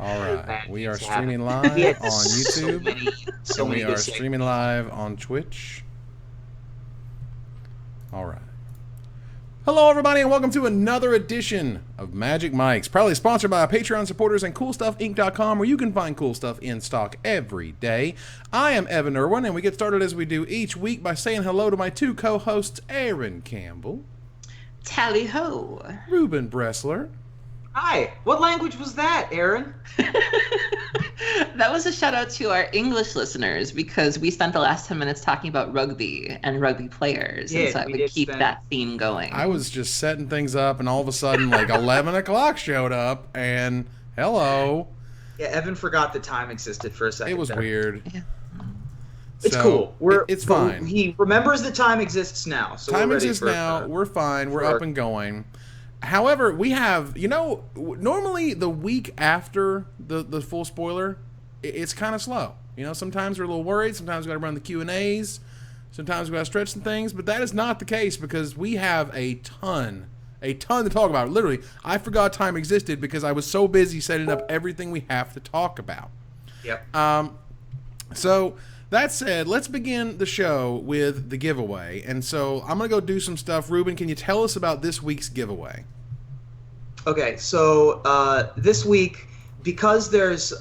All right. Bad We are things happen. streaming We live had on so YouTube. many, so And many we good are streaming segments. live on Twitch. All right. Hello, everybody, and welcome to another edition of Magic Mike's, proudly sponsored by our Patreon supporters and CoolStuffInc.com, where you can find cool stuff in stock every day. I am Evan Irwin, and we get started as we do each week by saying hello to my two co-hosts, Aaron Campbell, Tally ho. Reuben Bressler. Hi. What language was that, Aaron? That was a shout out to our English listeners because we spent the last 10 minutes talking about rugby and rugby players. Yeah, and so I we would did keep spend- that theme going. I was just setting things up, and all of a sudden, like, 11 o'clock showed up, and hello. Yeah, Evan forgot the time existed for a second. It was there. weird. Yeah. It's So, cool. it's fine. He remembers that time exists now. So Time we're ready exists for, now. We're fine. We're for- up and going. However, we have, normally the week after the full spoiler, it's kind of slow. Sometimes we're a little worried. Sometimes we got to run the Q&As. Sometimes we got to stretch some things. But that is not the case because we have a ton to talk about. Literally, I forgot time existed because I was so busy setting up everything we have to talk about. Yep. So that said, let's begin the show with the giveaway. And so I'm going to go do some stuff. Reuben, can you tell us about this week's giveaway? Okay, so this week, because there's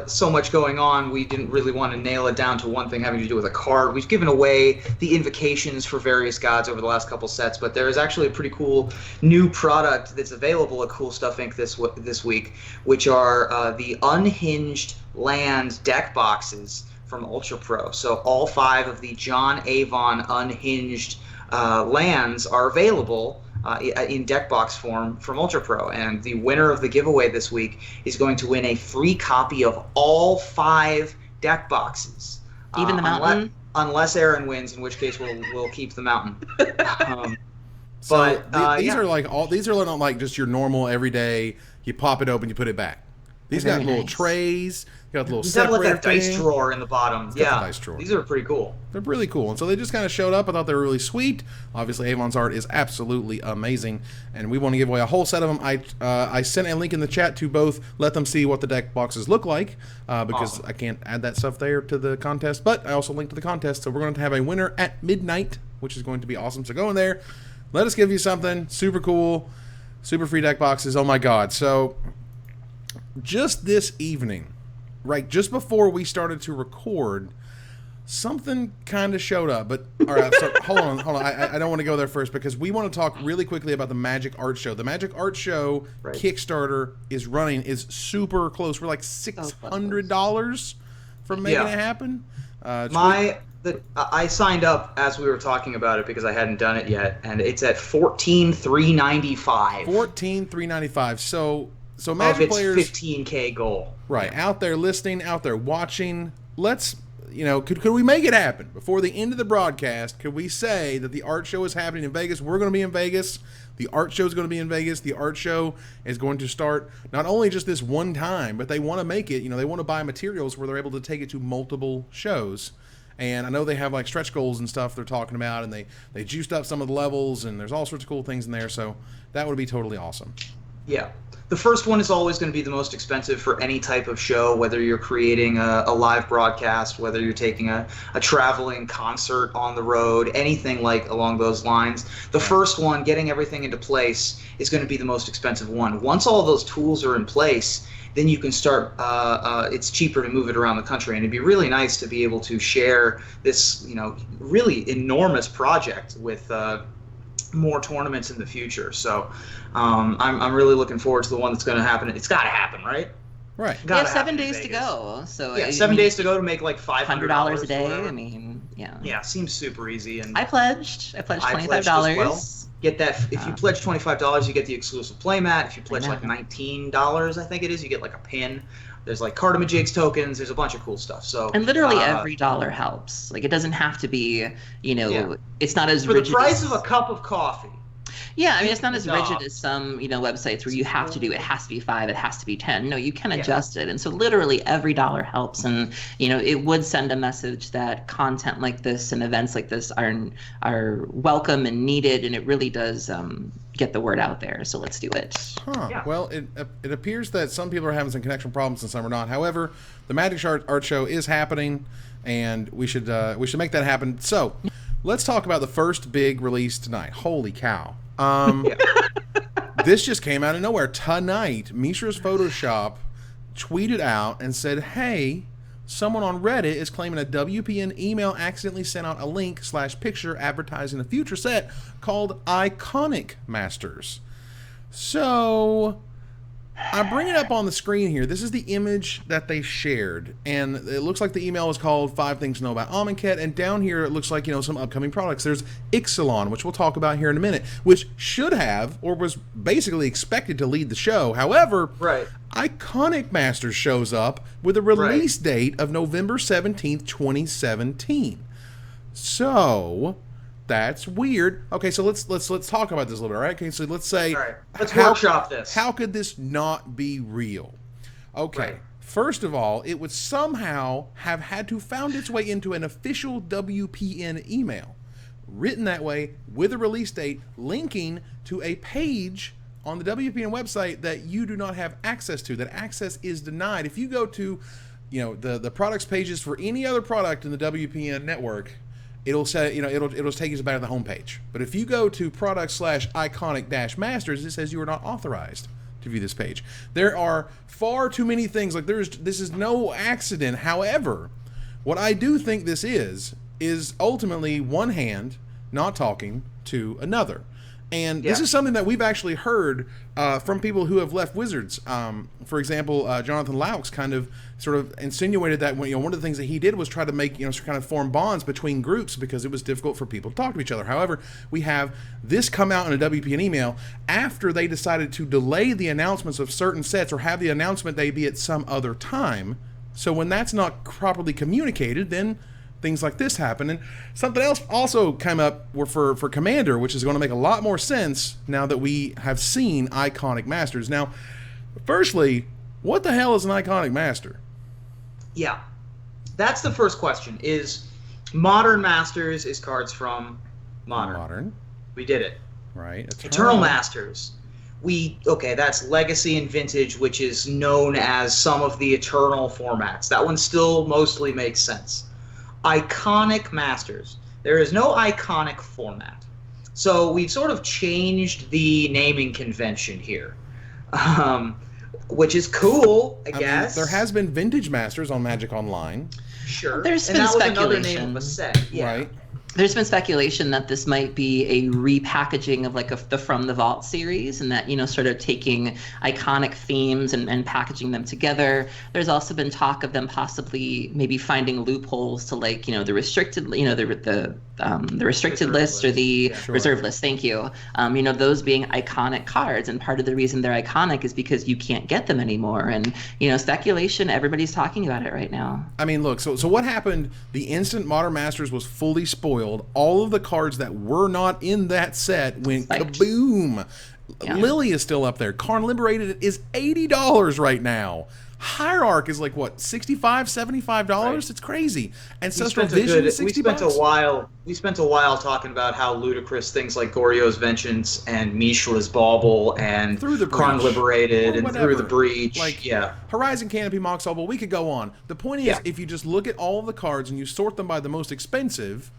so much going on, we didn't really want to nail it down to one thing having to do with a card. We've given away the invocations for various gods over the last couple sets, but there is actually a pretty cool new product that's available at Cool Stuff Inc. this week, which are the unhinged land deck boxes from Ultra Pro. So all 5 of the John Avon unhinged lands are available in deck box form from Ultra Pro, and the winner of the giveaway this week is going to win a free copy of all 5 deck boxes. Even the mountain? Unless Aaron wins, in which case we'll keep the mountain. So these yeah. these are not like just your normal everyday. You pop it open, you put it back. These got Very little nice. trays. You got little These have like separator a dice thing. drawer in the bottom. got Yeah, the dice drawer. These are pretty cool. They're really cool. And so they just kind of showed up. I thought they were really sweet. Obviously, Avon's art is absolutely amazing. And we want to give away a whole set of them. I sent a link in the chat to both let them see what the deck boxes look like because Awesome. I can't add that stuff there to the contest. But I also linked to the contest. So we're going to have a winner at midnight, which is going to be awesome. So go in there. Let us give you something super cool. Super free deck boxes. Oh, my God. So just this evening, right, just before we started to record, something kind of showed up. But all right, so hold on. I don't want to go there first because we want to talk really quickly about the Magic Art Show. The Magic Art Show Right. Kickstarter is super close. We're like $600 from making Yeah. it happen. It's I signed up as we were talking about it because I hadn't done it yet, and it's at $14,395 $14,395. So of Magic its players, 15K goal. right, out there listening, out there watching. Let's, could we make it happen before the end of the broadcast? Could we say that the art show is happening in Vegas? We're going to be in Vegas. The art show is going to be in Vegas. The art show is going to start not only just this one time, but they want to make it, they want to buy materials where they're able to take it to multiple shows. And I know they have like stretch goals and stuff they're talking about, and they juiced up some of the levels, and there's all sorts of cool things in there. So that would be totally awesome. Yeah. The first one is always going to be the most expensive for any type of show, whether you're creating a live broadcast, whether you're taking a traveling concert on the road, anything like along those lines. The first one, getting everything into place, is going to be the most expensive one. Once all those tools are in place, then you can start, it's cheaper to move it around the country. And it'd be really nice to be able to share this, really enormous project with more tournaments in the future. So I'm really looking forward to the one that's going to happen. It's got to happen, right? Right. We Gotta have 7 happen in days to Vegas. go. So Yeah, 7 days to go to make like $500 $100 a day. whatever. I mean, yeah. Yeah, seems super easy. And I pledged $25. pledged as well. Get that if you pledge $25, you get the exclusive playmat. If you pledge like $19, I think it is, you get like a pin. There's like Cardamajigs tokens. There's a bunch of cool stuff. So And literally every dollar helps. Like, it doesn't have to be, Yeah. it's not as for the rigid price as, of a cup of coffee. Yeah, I mean, it's not as No. rigid as some, websites where you have to do, it has to be 5, it has to be 10. No, you can adjust it. And so literally every dollar helps. And, it would send a message that content like this and events like this are welcome and needed. And it really does, get the word out there. So let's do it. Huh. Yeah. Well, it appears that some people are having some connection problems and some are not. However, the Magic Art Show is happening, and we should make that happen. So, let's talk about the first big release tonight. Holy cow! This just came out of nowhere tonight. Mishra's Photoshop tweeted out and said, "Hey, someone on Reddit is claiming a WPN email accidentally sent out a link/picture advertising a future set called Iconic Masters." So I bring it up on the screen here. This is the image that they shared, and it looks like the email is called 5 Things to Know About Amonkhet, and down here it looks like, some upcoming products. There's Ixalan, which we'll talk about here in a minute, which should have, or was basically expected to lead the show. However, Iconic Masters shows up with a release date of November 17th, 2017. So that's weird. Okay, so let's talk about this a little bit, all right? Okay, so let's say, let's workshop this. How could this not be real? Okay, first of all, it would somehow have had to found its way into an official WPN email, written that way with a release date, linking to a page on the WPN website that you do not have access to. That access is denied. If you go to, the products pages for any other product in the WPN network, it'll say, it'll take you back to the homepage. But if you go to product/iconic-masters, it says you are not authorized to view this page. There are far too many things. Like this is no accident. However, what I do think this is ultimately one hand not talking to another. And this is something that we've actually heard from people who have left Wizards. For example, Jonathan Laux sort of insinuated that one of the things that he did was try to make, kind of form bonds between groups because it was difficult for people to talk to each other. However, we have this come out in a WPN email after they decided to delay the announcements of certain sets or have the announcement they be at some other time. So when that's not properly communicated, then things like this happen. And something else also came up for Commander, which is going to make a lot more sense now that we have seen Iconic Masters. Now, firstly, what the hell is an Iconic Master? Yeah, that's the first question. Is Modern Masters is cards from Modern. We did it. Right. Eternal Masters. That's Legacy and Vintage, which is known as some of the Eternal formats. That one still mostly makes sense. Iconic Masters. There is no iconic format. So we've sort of changed the naming convention here, which is cool, I guess. There has been Vintage Masters on Magic Online. Sure. There's and been that was another speculation. name of a set. Yeah. Right. There's been speculation that this might be a repackaging of the From the Vault series, and that, sort of taking iconic themes and packaging them together. There's also been talk of them possibly maybe finding loopholes to the restricted, the restricted list or the reserve list. Thank you. Those being iconic cards, and part of the reason they're iconic is because you can't get them anymore. And speculation. Everybody's talking about it right now. I mean, look. So what happened? The instant Modern Masters was fully spoiled. All of the cards that were not in that set went kaboom. Yeah. Lily is still up there. Karn Liberated is $80 right now. Hierarch is like what, $65, $75? Right. It's crazy. Ancestral Vision is $60. We spent a while talking about how ludicrous things like Goryo's Vengeance and Mishra's Bauble and Karn Liberated and Through the Breach. Horizon Canopy, Mox Bauble, we could go on. The point is, if you just look at all of the cards and you sort them by the most expensive,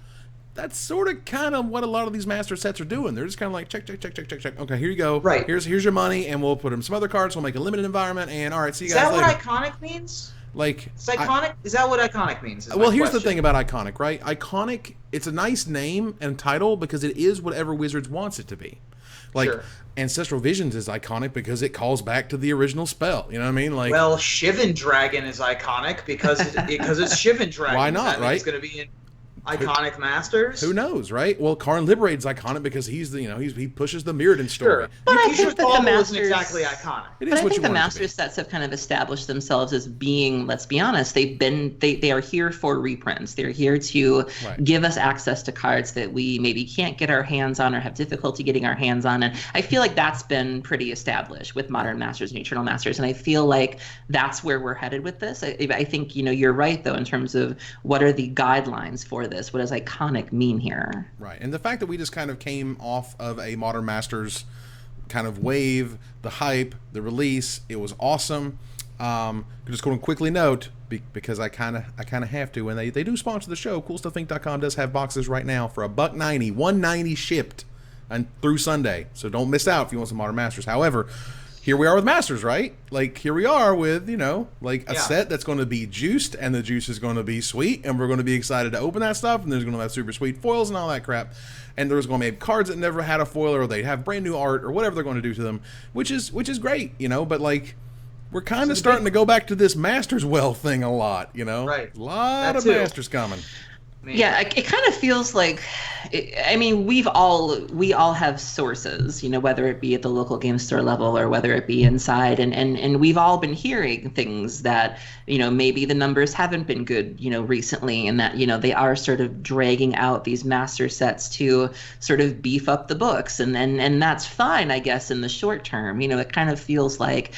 that's sort of kind of what a lot of these master sets are doing. They're just kind of like, check. Okay, here you go. Right. Here's your money, and we'll put in some other cards. We'll make a limited environment, and all right, see you guys later. Is that what iconic means? Is that what iconic means? Well, here's the thing about iconic, right? Iconic, it's a nice name and title because it is whatever Wizards wants it to be. Ancestral Visions is iconic because it calls back to the original spell. You know what I mean? Shivan Dragon is iconic because it's Shivan Dragon. Why not, right? It's going to be in Iconic Masters? Who knows, right? Well, Karn Liberated's iconic because he's he pushes the Mirrodin story. Sure. But I think that the Masters isn't exactly iconic. It is what I think you the want Master it to be. sets have kind of established themselves as being, let's be honest, they are here for reprints. They're here to give us access to cards that we maybe can't get our hands on or have difficulty getting our hands on. And I feel like that's been pretty established with Modern Masters and Eternal Masters. And I feel like that's where we're headed with this. I think, you're right, though, in terms of what are the guidelines for this? What does iconic mean here? Right. And the fact that we just kind of came off of a Modern Masters kind of wave, the hype, the release. It was awesome. Just going to quickly note, because I kind of have to, and they do sponsor the show. CoolStuffInc.com does have boxes right now for $1.90, $1.90 shipped, and through Sunday. So don't miss out if you want some Modern Masters. However, here we are with Masters, right? Like, here we are with, a set that's going to be juiced, and the juice is going to be sweet, and we're going to be excited to open that stuff, and there's going to have super sweet foils and all that crap. And there's going to be cards that never had a foil, or they have brand new art, or whatever they're going to do to them, which is great, but like, we're kind of starting to go back to this Masters well thing a lot, Right. A lot of too. Masters coming. Yeah, it kind of feels like, we all have sources, whether it be at the local game store level or whether it be inside, and we've all been hearing things that, maybe the numbers haven't been good, recently, and that, they are sort of dragging out these master sets to sort of beef up the books, and that's fine, I guess, in the short term. It kind of feels like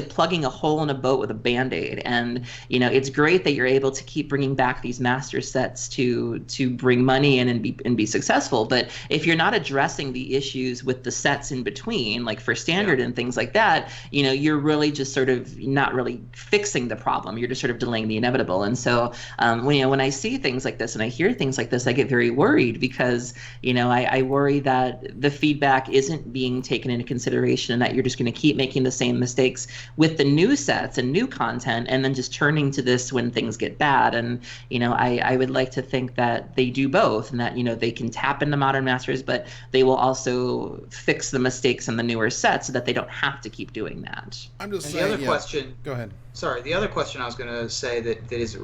plugging a hole in a boat with a Band-Aid, and it's great that you're able to keep bringing back these master sets to bring money in and be successful. But if you're not addressing the issues with the sets in between, like for standard and things like that, you're really just sort of not really fixing the problem. You're just sort of delaying the inevitable. And so when I see things like this and I hear things like this, I get very worried because I worry that the feedback isn't being taken into consideration, and that you're just going to keep making the same mistakes with the new sets and new content, and then just turning to this when things get bad. And I would like to think that they do both, and that they can tap into Modern Masters, but they will also fix the mistakes in the newer sets so that they don't have to keep doing that. I'm just and saying. The other question. Go ahead. Sorry, the other question I was going to say that is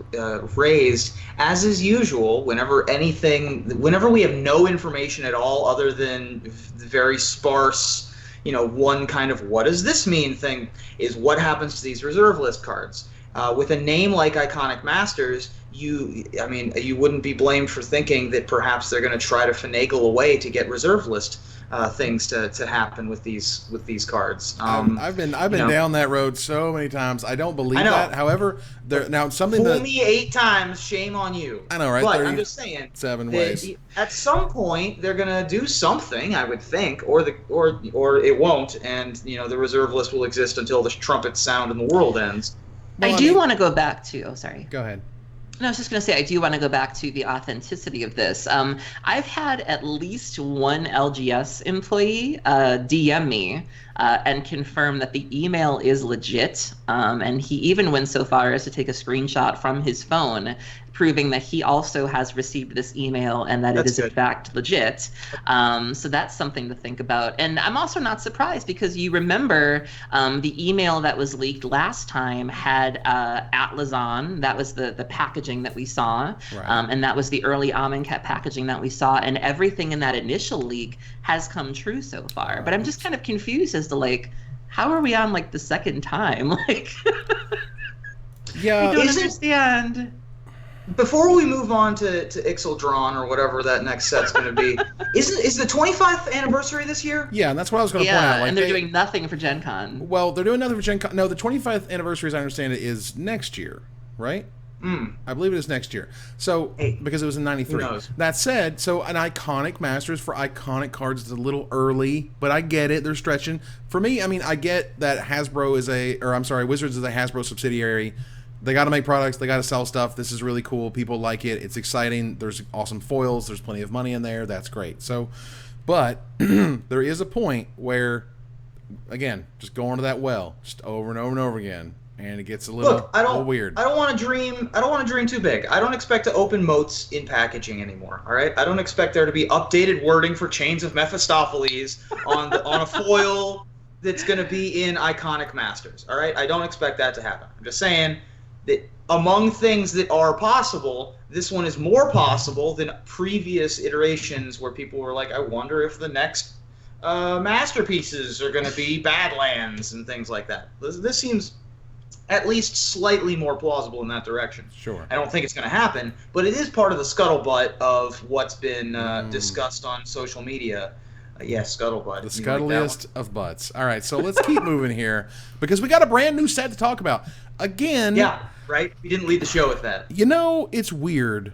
raised, as is usual, whenever we have no information at all other than the very sparse, one kind of what does this mean thing, is what happens to these reserve list cards. With a name like Iconic Masters, you wouldn't be blamed for thinking that perhaps they're going to try to finagle a way to get reserve list things to happen with these cards. I've been down that road so many times. I don't believe that. However, fool me 8 times, shame on you. I know, right? But I'm just saying, 7 ways. At some point, they're going to do something, I would think, or it won't, and the reserve list will exist until the trumpets sound and the world ends. Well, I do want to go back to. Oh, sorry. Go ahead. No, I was just going to say, I do want to go back to the authenticity of this. I've had at least one LGS employee DM me and confirm that the email is legit. And he even went so far as to take a screenshot from his phone proving that he also has received this email and that it is in fact legit. So that's something to think about. And I'm also not surprised because you remember the email that was leaked last time had Atlas on. That was the packaging that we saw. Right. And that was the early Amonkhet packaging that we saw. And everything in that initial leak has come true so far. Right. But I'm just kind of confused as to how are we on the second time? Yeah, I don't understand. Before we move on to Ixalan or whatever that next set's going to be, is the 25th anniversary this year? Yeah, and that's what I was going to point out. And they're doing nothing for Gen Con. Well, they're doing nothing for Gen Con. No, the 25th anniversary, as I understand it, is next year, right? I believe it is next year. So, because it was in 93. Who knows? That said, so an iconic Masters for iconic cards is a little early, but I get it. They're stretching. For me, I get that Wizards is a Hasbro subsidiary. They got to make products. They got to sell stuff. This is really cool. People like it. It's exciting. There's awesome foils. There's plenty of money in there. That's great. So, but there is a point where, again, just going to that well, just over and over and over again, and it gets a little weird. I don't want to dream too big. I don't expect to open moats in packaging anymore. All right. I don't expect there to be updated wording for Chains of Mephistopheles on a foil that's going to be in Iconic Masters. All right. I don't expect that to happen. I'm just saying that among things that are possible, this one is more possible than previous iterations where people were like, I wonder if the next masterpieces are going to be Badlands and things like that. This seems at least slightly more plausible in that direction. Sure. I don't think it's going to happen, but it is part of the scuttlebutt of what's been discussed on social media. Yes, scuttlebutt. The scuttlest of butts. All right, so let's keep moving here because we got a brand new set to talk about. Again. Yeah, right? We didn't lead the show with that. It's weird.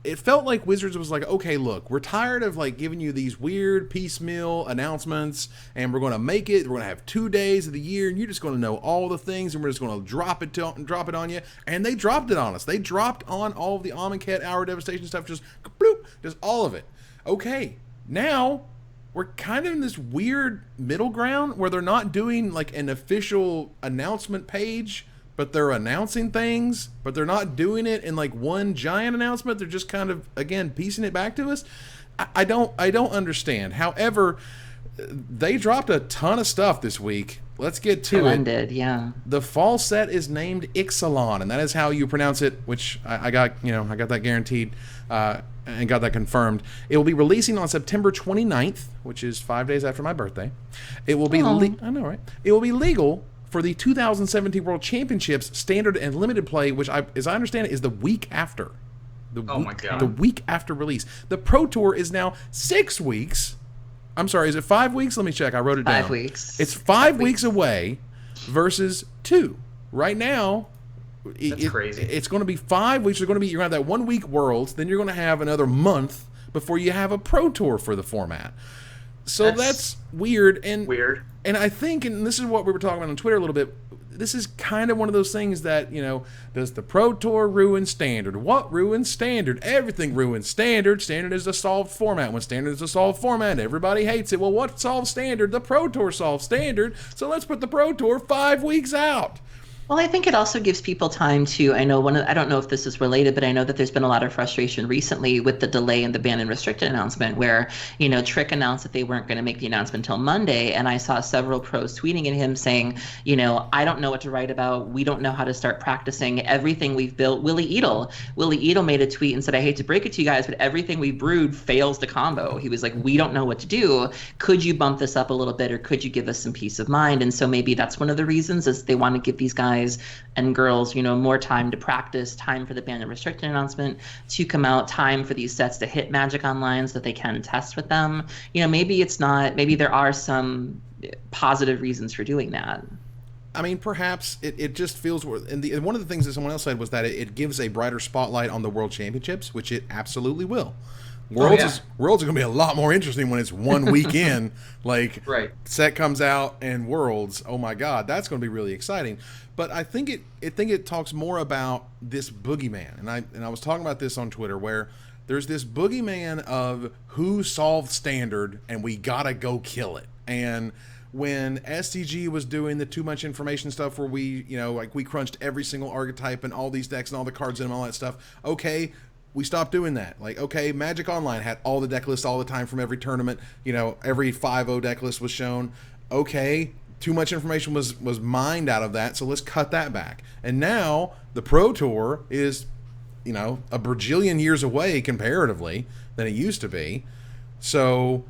it felt like Wizards was like, okay, look, we're tired of like giving you these weird piecemeal announcements, and we're going to make it. We're going to have 2 days of the year, and you're just going to know all the things, and we're just going to drop it on you. And they dropped it on us. They dropped on all of the Amonkhet Hour of Devastation stuff, just bloop, just all of it. Okay, now we're kind of in this weird middle ground where they're not doing like an official announcement page, but they're announcing things, but they're not doing it in like one giant announcement. They're just kind of, again, piecing it back to us. I don't understand. However, they dropped a ton of stuff this week. Let's get to it. Yeah. The fall set is named Ixalan, and that is how you pronounce it, which I got that guaranteed and got that confirmed. It will be releasing on September 29th, which is 5 days after my birthday. It will be I know, right? It will be legal for the 2017 World Championships Standard and Limited play, which, as I understand it, is the week after. My God. The week after release. The Pro Tour is now 6 weeks. I'm sorry, is it 5 weeks? Let me check. I wrote it down. 5 weeks. It's 5 weeks away versus 2. Right now, that's crazy. It's going to be 5 weeks. You're going to have that 1 week Worlds, then you're going to have another month before you have a Pro Tour for the format. So that's weird. And I think, and this is what we were talking about on Twitter a little bit, this is kind of one of those things that, does the Pro Tour ruin Standard? What ruins Standard? Everything ruins Standard. Standard is a solved format. When Standard is a solved format, everybody hates it. Well, what solves Standard? The Pro Tour solves Standard. So let's put the Pro Tour 5 weeks out. Well, I think it also gives people time to, I don't know if this is related, but I know that there's been a lot of frustration recently with the delay in the banned and restricted announcement where, Trick announced that they weren't going to make the announcement until Monday. And I saw several pros tweeting at him saying, I don't know what to write about. We don't know how to start practicing. Everything we've built. Willie Edel made a tweet and said, I hate to break it to you guys, but everything we brewed fails to combo. He was like, we don't know what to do. Could you bump this up a little bit, or could you give us some peace of mind? And so maybe that's one of the reasons is they want to give these guys and girls, more time to practice, time for the banned and restricted announcement to come out, time for these sets to hit Magic Online so that they can test with them. Maybe there are some positive reasons for doing that. I mean, perhaps it just feels, and one of the things that someone else said was that it gives a brighter spotlight on the World Championships, which it absolutely will. Worlds are going to be a lot more interesting when it's 1 week in. Like, set comes out and Worlds, oh my God, that's going to be really exciting. But I think it talks more about this boogeyman, and I was talking about this on Twitter, where there's this boogeyman of who solved Standard, and we gotta go kill it. And when SCG was doing the too much information stuff, where we crunched every single archetype and all these decks and all the cards in them, all that stuff. Okay. We stopped doing that. Like, okay, Magic Online had all the deck lists all the time from every tournament. Every 5-0 deck list was shown. Okay, too much information was mined out of that, so let's cut that back. And now the Pro Tour is, a bajillion years away comparatively than it used to be. So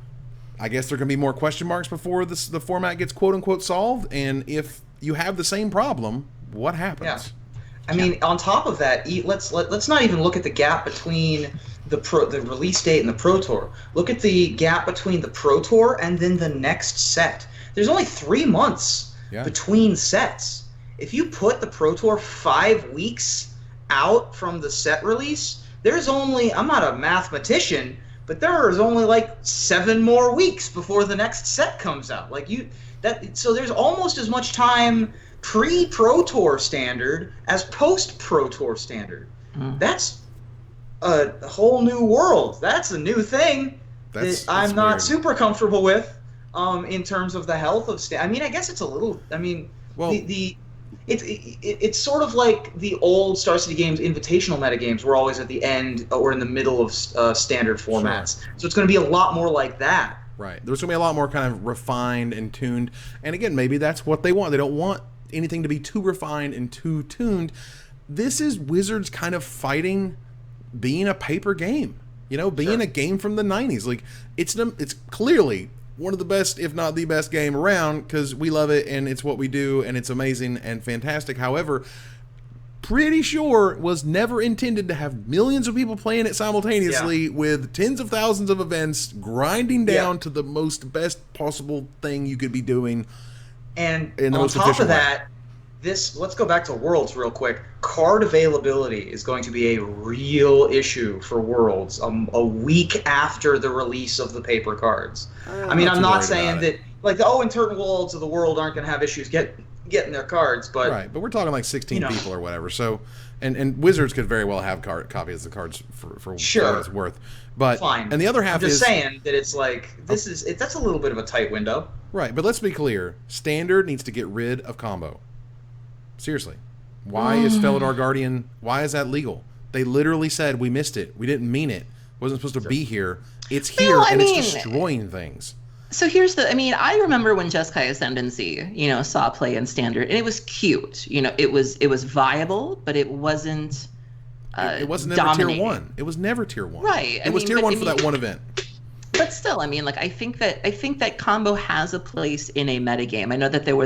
I guess there can be more question marks before the format gets quote-unquote solved. And if you have the same problem, what happens? Yeah. I mean, on top of that, let's not even look at the gap between the release date and the Pro Tour. Look at the gap between the Pro Tour and then the next set. There's only 3 months between sets. If you put the Pro Tour 5 weeks out from the set release, there's only, I'm not a mathematician, but there is only like 7 more weeks before the next set comes out. So there's almost as much time pre-Pro Tour Standard as post-Pro Tour Standard. That's a whole new world. That's a new thing that I'm not super comfortable with in terms of the health of Standard. I mean, I guess it's a little... I mean, it's sort of like the old Star City Games invitational metagames were always at the end or in the middle of standard formats. Sure. So it's going to be a lot more like that. Right. There's going to be a lot more kind of refined and tuned. And again, maybe that's what they want. They don't want anything to be too refined and too tuned. This is Wizards kind of fighting being a paper game, being a game from the 90s. Like, it's clearly one of the best, if not the best game around, because we love it and it's what we do and it's amazing and fantastic. However, pretty sure it was never intended to have millions of people playing it simultaneously with tens of thousands of events grinding down to the best possible thing you could be doing. And on top of that, let's go back to Worlds real quick. Card availability is going to be a real issue for Worlds a week after the release of the paper cards. I mean, I'm not saying that like the internal worlds of the world aren't going to have issues getting their cards, but right. But we're talking like 16 people or whatever. So, and Wizards could very well have copies of the cards for sure. what it's worth. But fine. And the other half I'm just saying that it's like that's a little bit of a tight window. Right, but let's be clear. Standard needs to get rid of combo. Seriously. Why is Felidar Guardian, why is that legal? They literally said we missed it. We didn't mean it. It wasn't supposed to be here. It's here it's destroying things. So here's I remember when Jeskai Ascendancy, saw play in Standard, and it was cute. It was viable, but it wasn't it wasn't never tier 1. It was never tier 1. Right. It was tier 1 for that one event. But still, I think that combo has a place in a metagame. I know that there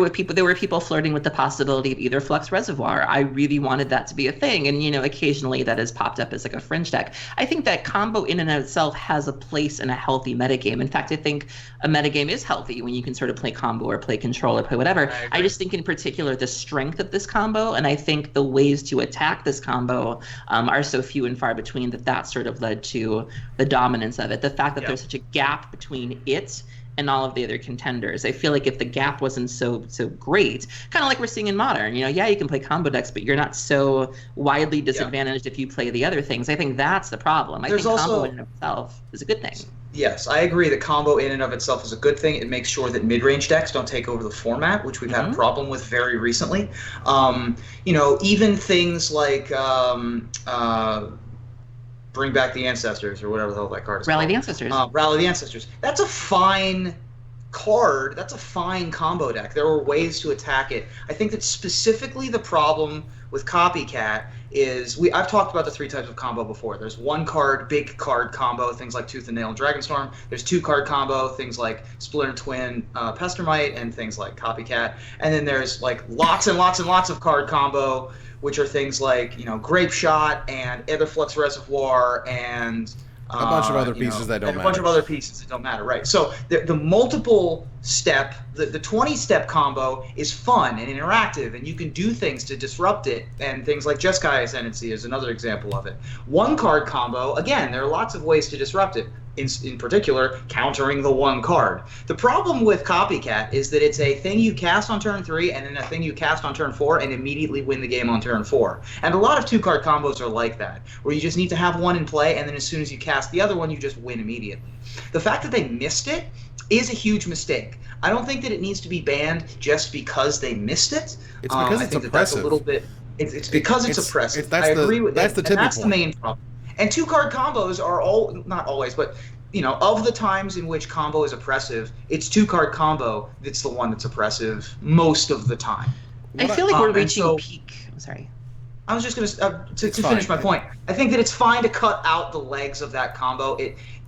were people flirting with the possibility of either Flux Reservoir. I really wanted that to be a thing, and occasionally that has popped up as like a fringe deck. I think that combo in and of itself has a place in a healthy metagame. In fact, I think a metagame is healthy when you can sort of play combo or play control or play whatever. I just think in particular the strength of this combo, and I think the ways to attack this combo are so few and far between that sort of led to the dominance of it. The fact that there's such a gap between it and all of the other contenders. I feel like if the gap wasn't so great, kind of like we're seeing in Modern, you can play combo decks, but you're not so widely disadvantaged if you play the other things. I think that's the problem. I think combo in and of itself is a good thing. Yes, I agree that combo in and of itself is a good thing. It makes sure that mid-range decks don't take over the format, which we've had a problem with very recently. Even things like Bring Back the Ancestors, or whatever the hell that card is Rally called. the Ancestors. Rally the Ancestors. That's a fine card. That's a fine combo deck. There are ways to attack it. I think that specifically the problem with Copycat is I've talked about the 3 types of combo before. There's 1 card, big card combo, things like Tooth and Nail and Dragonstorm. There's 2 card combo, things like Splinter Twin, Pestermite, and things like Copycat. And then there's like lots and lots and lots of card combo, which are things like Grape Shot and Etherflux Reservoir and a bunch of other pieces that don't matter. A bunch of other pieces that don't matter, right? So the multiple step, the 20-step combo is fun and interactive, and you can do things to disrupt it. And things like Jeskai Ascendancy is another example of it. 1 card combo, again, there are lots of ways to disrupt it. In particular, countering the 1 card. The problem with Copycat is that it's a thing you cast on turn 3 and then a thing you cast on turn 4 and immediately win the game on turn 4. And a lot of 2-card combos are like that, where you just need to have 1 in play, and then as soon as you cast the other one, you just win immediately. The fact that they missed it is a huge mistake. I don't think that it needs to be banned just because they missed it. It's because it's oppressive. That's a little bit. It's because it's oppressive. I agree with that. That's the main problem. And 2-card combos are not always, but of the times in which combo is oppressive, it's 2-card combo that's the one that's oppressive most of the time. I feel like we're reaching peak. I'm sorry. I was just going to finish my point. I think that it's fine to cut out the legs of that combo.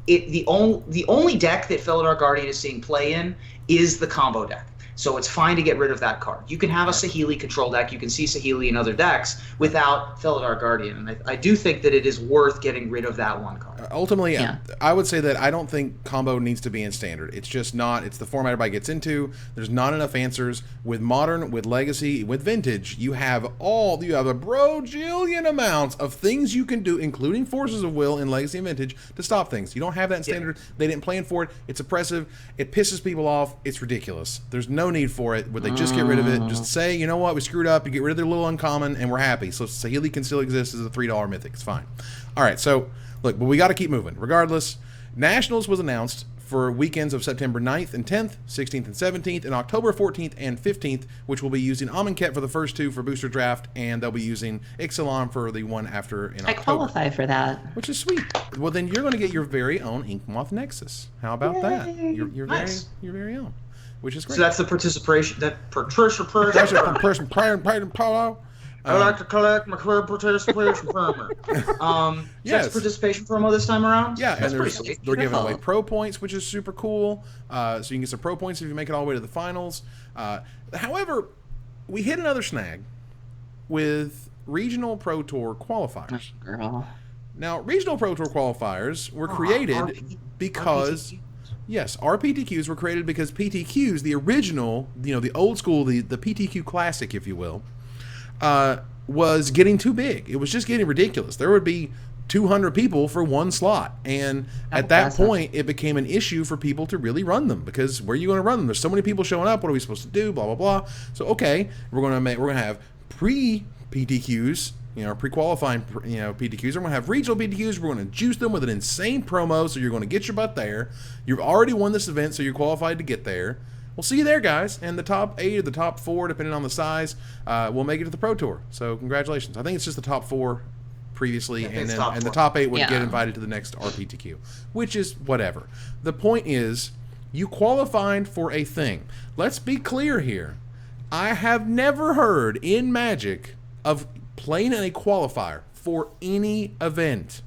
The only deck that Felidar Guardian is seeing play in is the combo deck. So it's fine to get rid of that card. You can have a Saheeli control deck. You can see Saheeli in other decks without Felidar Guardian. And I do think that it is worth getting rid of that 1 card. Ultimately, I would say that I don't think combo needs to be in Standard. It's just not. It's the format everybody gets into. There's not enough answers. With Modern, with Legacy, with Vintage, you have a brojillion amounts of things you can do, including Forces of Will in Legacy and Vintage, to stop things. You don't have that in Standard. They didn't plan for it. It's oppressive. It pisses people off. It's ridiculous. There's no need for it. Would they just get rid of it? Just say, you know what, we screwed up. You get rid of their little uncommon, and we're happy. So Saheeli can still exist as a $3 mythic. It's fine. All right, so look, but we got to keep moving. Regardless, Nationals was announced for weekends of September 9th and 10th, 16th and 17th, and October 14th and 15th, which will be using Amonkhet for the first 2 for Booster Draft, and they'll be using Ixalan for the one after in October. I qualify for that. Which is sweet. Well, then you're going to get your very own Inkmoth Nexus. How about that? Your nice. your very own. Which is great. So that's the participation. I like to collect my participation promo. Yes. That's participation promo this time around? Yeah, that's and pretty sweet. They're giving away pro points, which is super cool. So you can get some pro points if you make it all the way to the finals. However, we hit another snag with Regional Pro Tour qualifiers. Girl. Now, Regional Pro Tour qualifiers were created because Yes, RPTQs were created because PTQs, the original, the old school, the PTQ Classic, if you will, was getting too big. It was just getting ridiculous. There would be 200 people for one slot. And at that point, it became an issue for people to really run them, because where are you going to run them? There's so many people showing up. What are we supposed to do? Blah, blah, blah. So, okay, we're going to have pre-PTQs, pre-qualifying, PTQs. We're going to have regional PTQs. We're going to juice them with an insane promo, so you're going to get your butt there. You've already won this event, so you're qualified to get there. We'll see you there, guys. And the top 8 or the top 4, depending on the size, will make it to the Pro Tour. So congratulations. I think it's just the top 4 previously, and the top 8 would get invited to the next RPTQ, which is whatever. The point is, you qualified for a thing. Let's be clear here. I have never heard in Magic of playing in a qualifier for any event,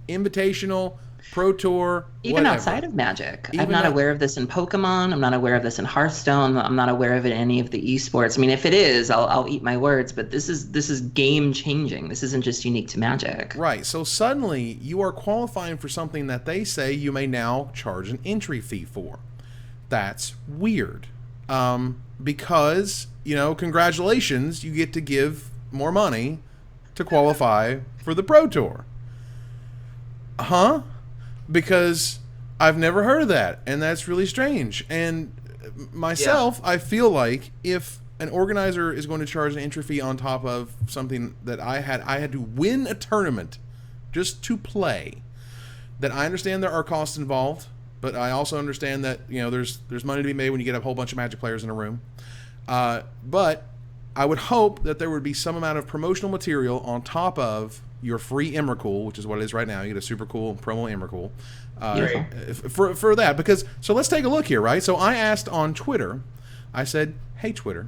invitational, Pro Tour, even whatever. Outside of Magic. I'm not aware of this in Pokemon. I'm not aware of this in Hearthstone. I'm not aware of it in any of the esports. I mean, if it is, I'll eat my words. But this is game changing. This isn't just unique to Magic. Right. So suddenly you are qualifying for something that they say you may now charge an entry fee for. That's weird. Because congratulations, you get to give more money to qualify for the Pro Tour. Huh? Because I've never heard of that, and that's really strange. And myself, I feel like if an organizer is going to charge an entry fee on top of something that I had to win a tournament just to play, that I understand there are costs involved, but I also understand that there's money to be made when you get a whole bunch of Magic players in a room. But I would hope that there would be some amount of promotional material on top of your free Emrakul, which is what it is right now. You get a super cool promo Emrakul for that. Because so let's take a look here, right? So I asked on Twitter, I said, "Hey Twitter,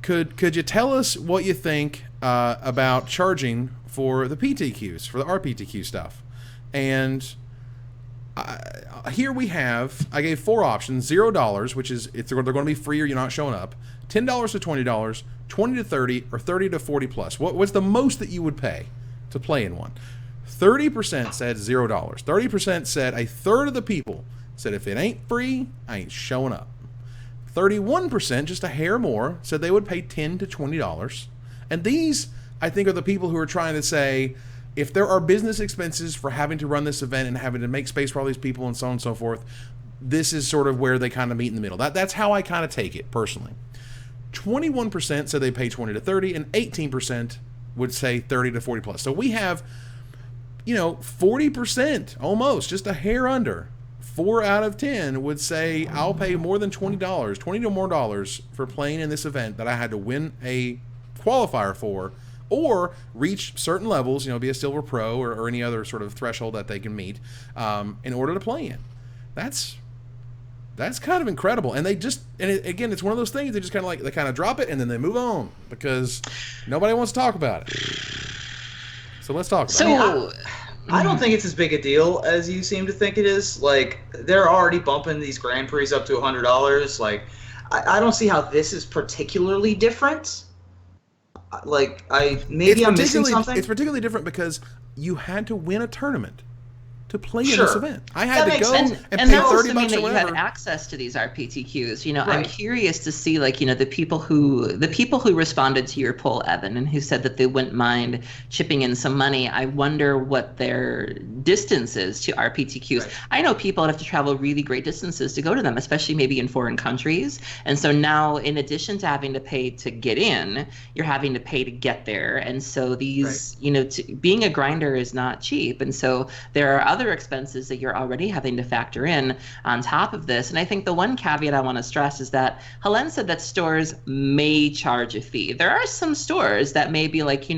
could you tell us what you think about charging for the PTQs, for the RPTQ stuff?" And here we have, I gave 4 options: $0, which is they're going to be free or you're not showing up; $10 to $20, $20 to $30, or $30 to $40 plus. What's the most that you would pay to play in one? 30% said $0. 30% said, a third of the people said, if it ain't free, I ain't showing up. 31%, just a hair more, said they would pay $10 to $20. And these, I think, are the people who are trying to say, if there are business expenses for having to run this event and having to make space for all these people and so on and so forth, this is sort of where they kind of meet in the middle. That's how I kind of take it personally. 21% said they pay $20 to $30, and 18% would say $30 to $40 plus. So we have, 40%, almost, just a hair under. 4 out of 10 would say, I'll pay more than $20, $20 or more dollars for playing in this event that I had to win a qualifier for, or reach certain levels, be a Silver Pro or any other sort of threshold that they can meet in order to play in. That's kind of incredible. And again, it's one of those things, they just kind of they kind of drop it and then they move on because nobody wants to talk about it. So let's talk about it. I don't think it's as big a deal as you seem to think it is. They're already bumping these Grand Prix up to $100. I don't see how this is particularly different. I'm missing something. It's particularly different because you had to win a tournament to play in this event. I had to go and pay $30 or whatever. That you had access to these RPTQs. Right. I'm curious to see, the people who responded to your poll, Evan, and who said that they wouldn't mind chipping in some money. I wonder what their distance is to RPTQs. Right. I know people that have to travel really great distances to go to them, especially maybe in foreign countries. And so now, in addition to having to pay to get in, you're having to pay to get there. And so these, being a grinder is not cheap. And so there are other expenses that you're already having to factor in on top of this. And I think the one caveat I want to stress is that Helen said that stores may charge a fee. There are some stores that may be like,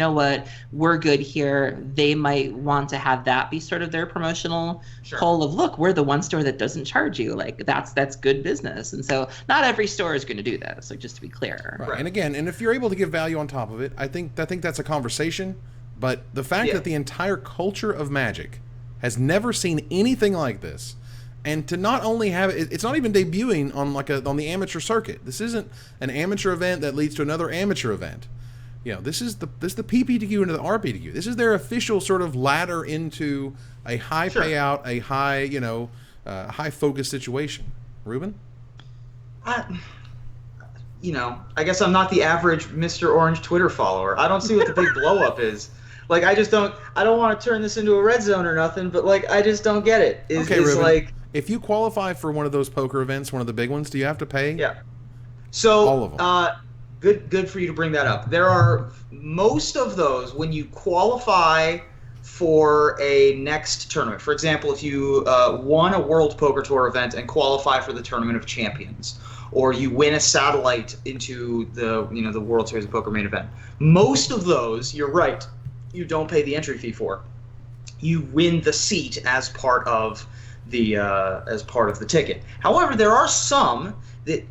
we're good here. They might want to have that be sort of their promotional pull of, look, we're the one store that doesn't charge you. That's good business. And so not every store is going to do that. So just to be clear. Right. And again, if you're able to give value on top of it, I think that's a conversation. But the fact that the entire culture of Magic has never seen anything like this, and to not only have it's not even debuting on the amateur circuit. This isn't an amateur event that leads to another amateur event. This is the PPTQ into the RPTQ. This is their official sort of ladder into a high payout, a high high focus situation. Reuben? I guess I'm not the average Mr. Orange Twitter follower. I don't see what the big blow up is. Like, I don't want to turn this into a red zone or nothing, but like, I just don't get it. Okay, Reuben, if you qualify for one of those poker events, one of the big ones, do you have to pay? Yeah. So, all of them. Good for you to bring that up. There are most of those when you qualify for a next tournament. For example, if you won a World Poker Tour event and qualify for the Tournament of Champions, or you win a satellite into the World Series of Poker main event. Most of those, you're right, you don't pay the entry fee for. You win the seat as part of the ticket. However, there are some that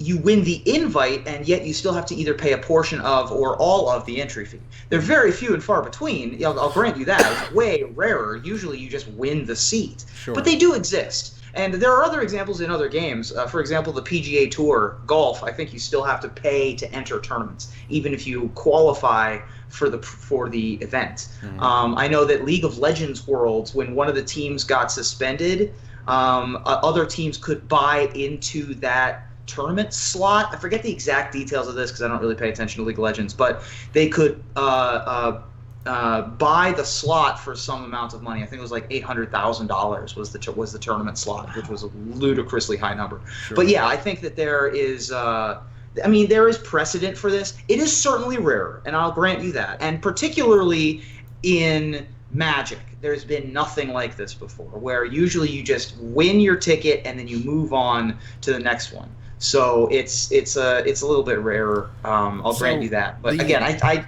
you win the invite, and yet you still have to either pay a portion of or all of the entry fee. They're very few and far between. I'll grant you that. It's way rarer. Usually you just win the seat. Sure. But they do exist. And there are other examples in other games. For example, the PGA Tour golf, I think you still have to pay to enter tournaments, even if you qualify for the event. Mm-hmm. I know that League of Legends Worlds, when one of the teams got suspended, other teams could buy into that tournament slot. I forget the exact details of this because I don't really pay attention to League of Legends, but they could buy the slot for some amount of money. I think it was like $800,000 was the tournament slot, which was a ludicrously high number. Sure. But yeah, I think that there is there is precedent for this. It is certainly rare, and I'll grant you that. And particularly in Magic, there's been nothing like this before, where usually you just win your ticket and then you move on to the next one. So it's a little bit rarer. I'll grant you that. But again,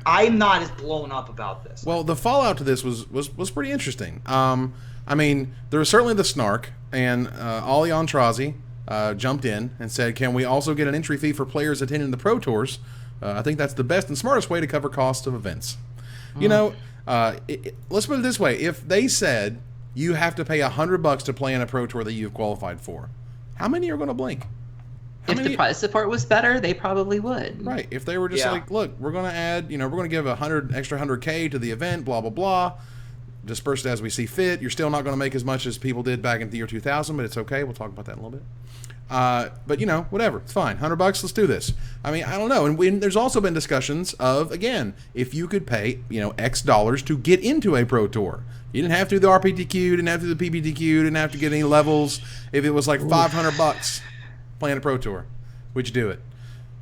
I'm not as blown up about this. Well, the fallout to this was pretty interesting. There was certainly the snark, and Ali Antrazi jumped in and said, "Can we also get an entry fee for players attending the Pro Tours? I think that's the best and smartest way to cover costs of events." Let's put it this way: if they said you have to pay $100 to play in a Pro Tour that you've qualified for, how many are going to blink? If the prize support was better, they probably would. Right. If they were just like, look, we're going to add, we're going to give extra 100K to the event, blah, blah, blah, dispersed as we see fit. You're still not going to make as much as people did back in the year 2000, but it's okay. We'll talk about that in a little bit. But, whatever. It's fine. $100, let's do this. I don't know. And there's also been discussions of, again, if you could pay, X dollars to get into a Pro Tour. You didn't have to do the RPTQ, didn't have to do the PPTQ, didn't have to get any levels. If it was like $500 playing a Pro Tour, would you do it?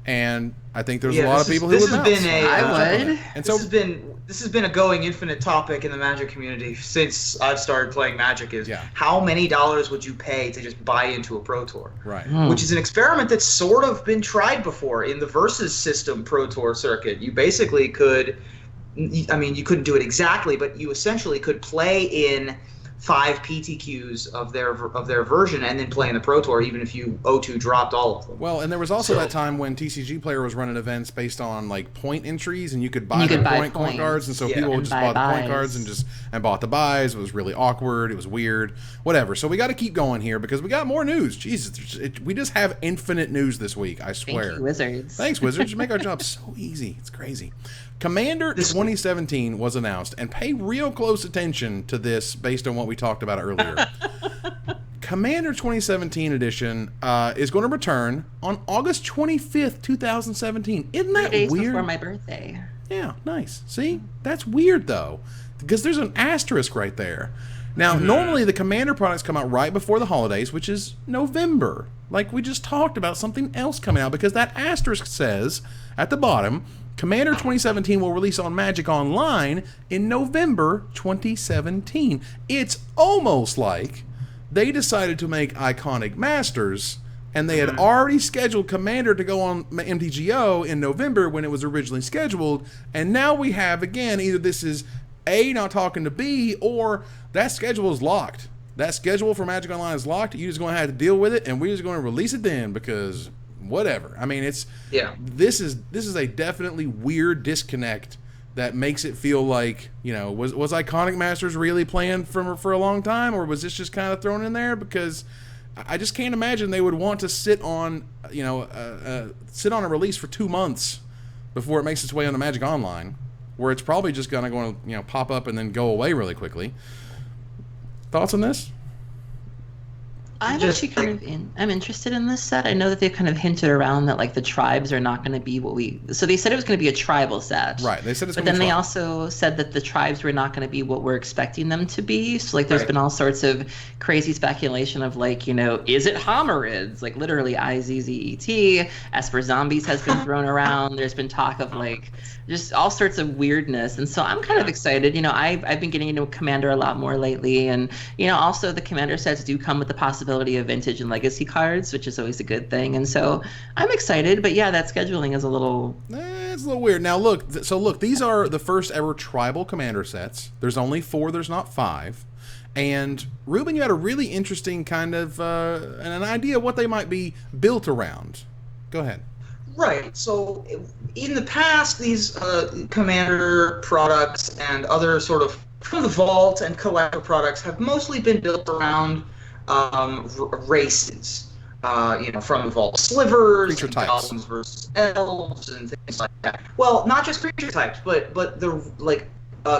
And I think there's a lot of people who would bounce. I would. And so this has been a going infinite topic in the Magic community since I've started playing Magic. How many dollars would you pay to just buy into a Pro Tour? Right. Which is an experiment that's sort of been tried before in the Versus System Pro Tour circuit. You basically could, you couldn't do it exactly, but you essentially could play in 5 PTQs of their version and then play in the Pro Tour, even if you O2 dropped all of them. Well, and there was also that time when TCG Player was running events based on like point entries, and you could buy point cards, and so people just bought the point cards and bought the buys. It was really awkward. It was weird. Whatever. So we got to keep going here because we got more news. Jesus, we just have infinite news this week. I swear. Thank you, Wizards. Thanks, Wizards. You make our job so easy. It's crazy. Commander 2017 was announced, and pay real close attention to this based on what we talked about earlier. Commander 2017 edition is going to return on August 25th, 2017. Isn't that 3 days weird? before my birthday. Yeah, nice. See? That's weird, though, because there's an asterisk right there. Now, normally the Commander products come out right before the holidays, which is November. Like we just talked about something else coming out, because that asterisk says at the bottom, Commander 2017 will release on Magic Online in November 2017. It's almost like they decided to make Iconic Masters, and they had already scheduled Commander to go on MTGO in November when it was originally scheduled, and now we have, again, either this is A, not talking to B, or that schedule is locked. That schedule for Magic Online is locked. You're just going to have to deal with it, and we're just going to release it then because whatever. This is a definitely weird disconnect that makes it feel like, was Iconic Masters really planned for a long time, or was this just kind of thrown in there? Because I just can't imagine they would want to sit on a release for 2 months before it makes its way on the Magic Online, where it's probably just going to pop up and then go away really quickly. Thoughts on this? I'm Just actually kind of I'm interested in this set. I know that they've kind of hinted around that like the tribes are not going to be so they said it was going to be a tribal set. Right. They said it's but going to then be they tribal. also said that the tribes were not going to be what we're expecting them to be. So like there's Right. been all sorts of crazy speculation of like, is it hominids? Like literally IZZET. Esper zombies has been thrown around. There's been talk of like just all sorts of weirdness. And so I'm kind of excited. I've been getting into Commander a lot more lately. And, also the Commander sets do come with the possibility of vintage and legacy cards, which is always a good thing. And so I'm excited. But yeah, that scheduling is a little... It's a little weird. Now, look, these are the first ever tribal Commander sets. There's only 4, there's not 5. And, Reuben, you had a really interesting kind of an idea of what they might be built around. Go ahead. Right. So in the past, these Commander products and other sort of from the Vault and collector products have mostly been built around races. From the Vault, slivers, and goblins versus elves, and things like that. Well, not just creature types, but the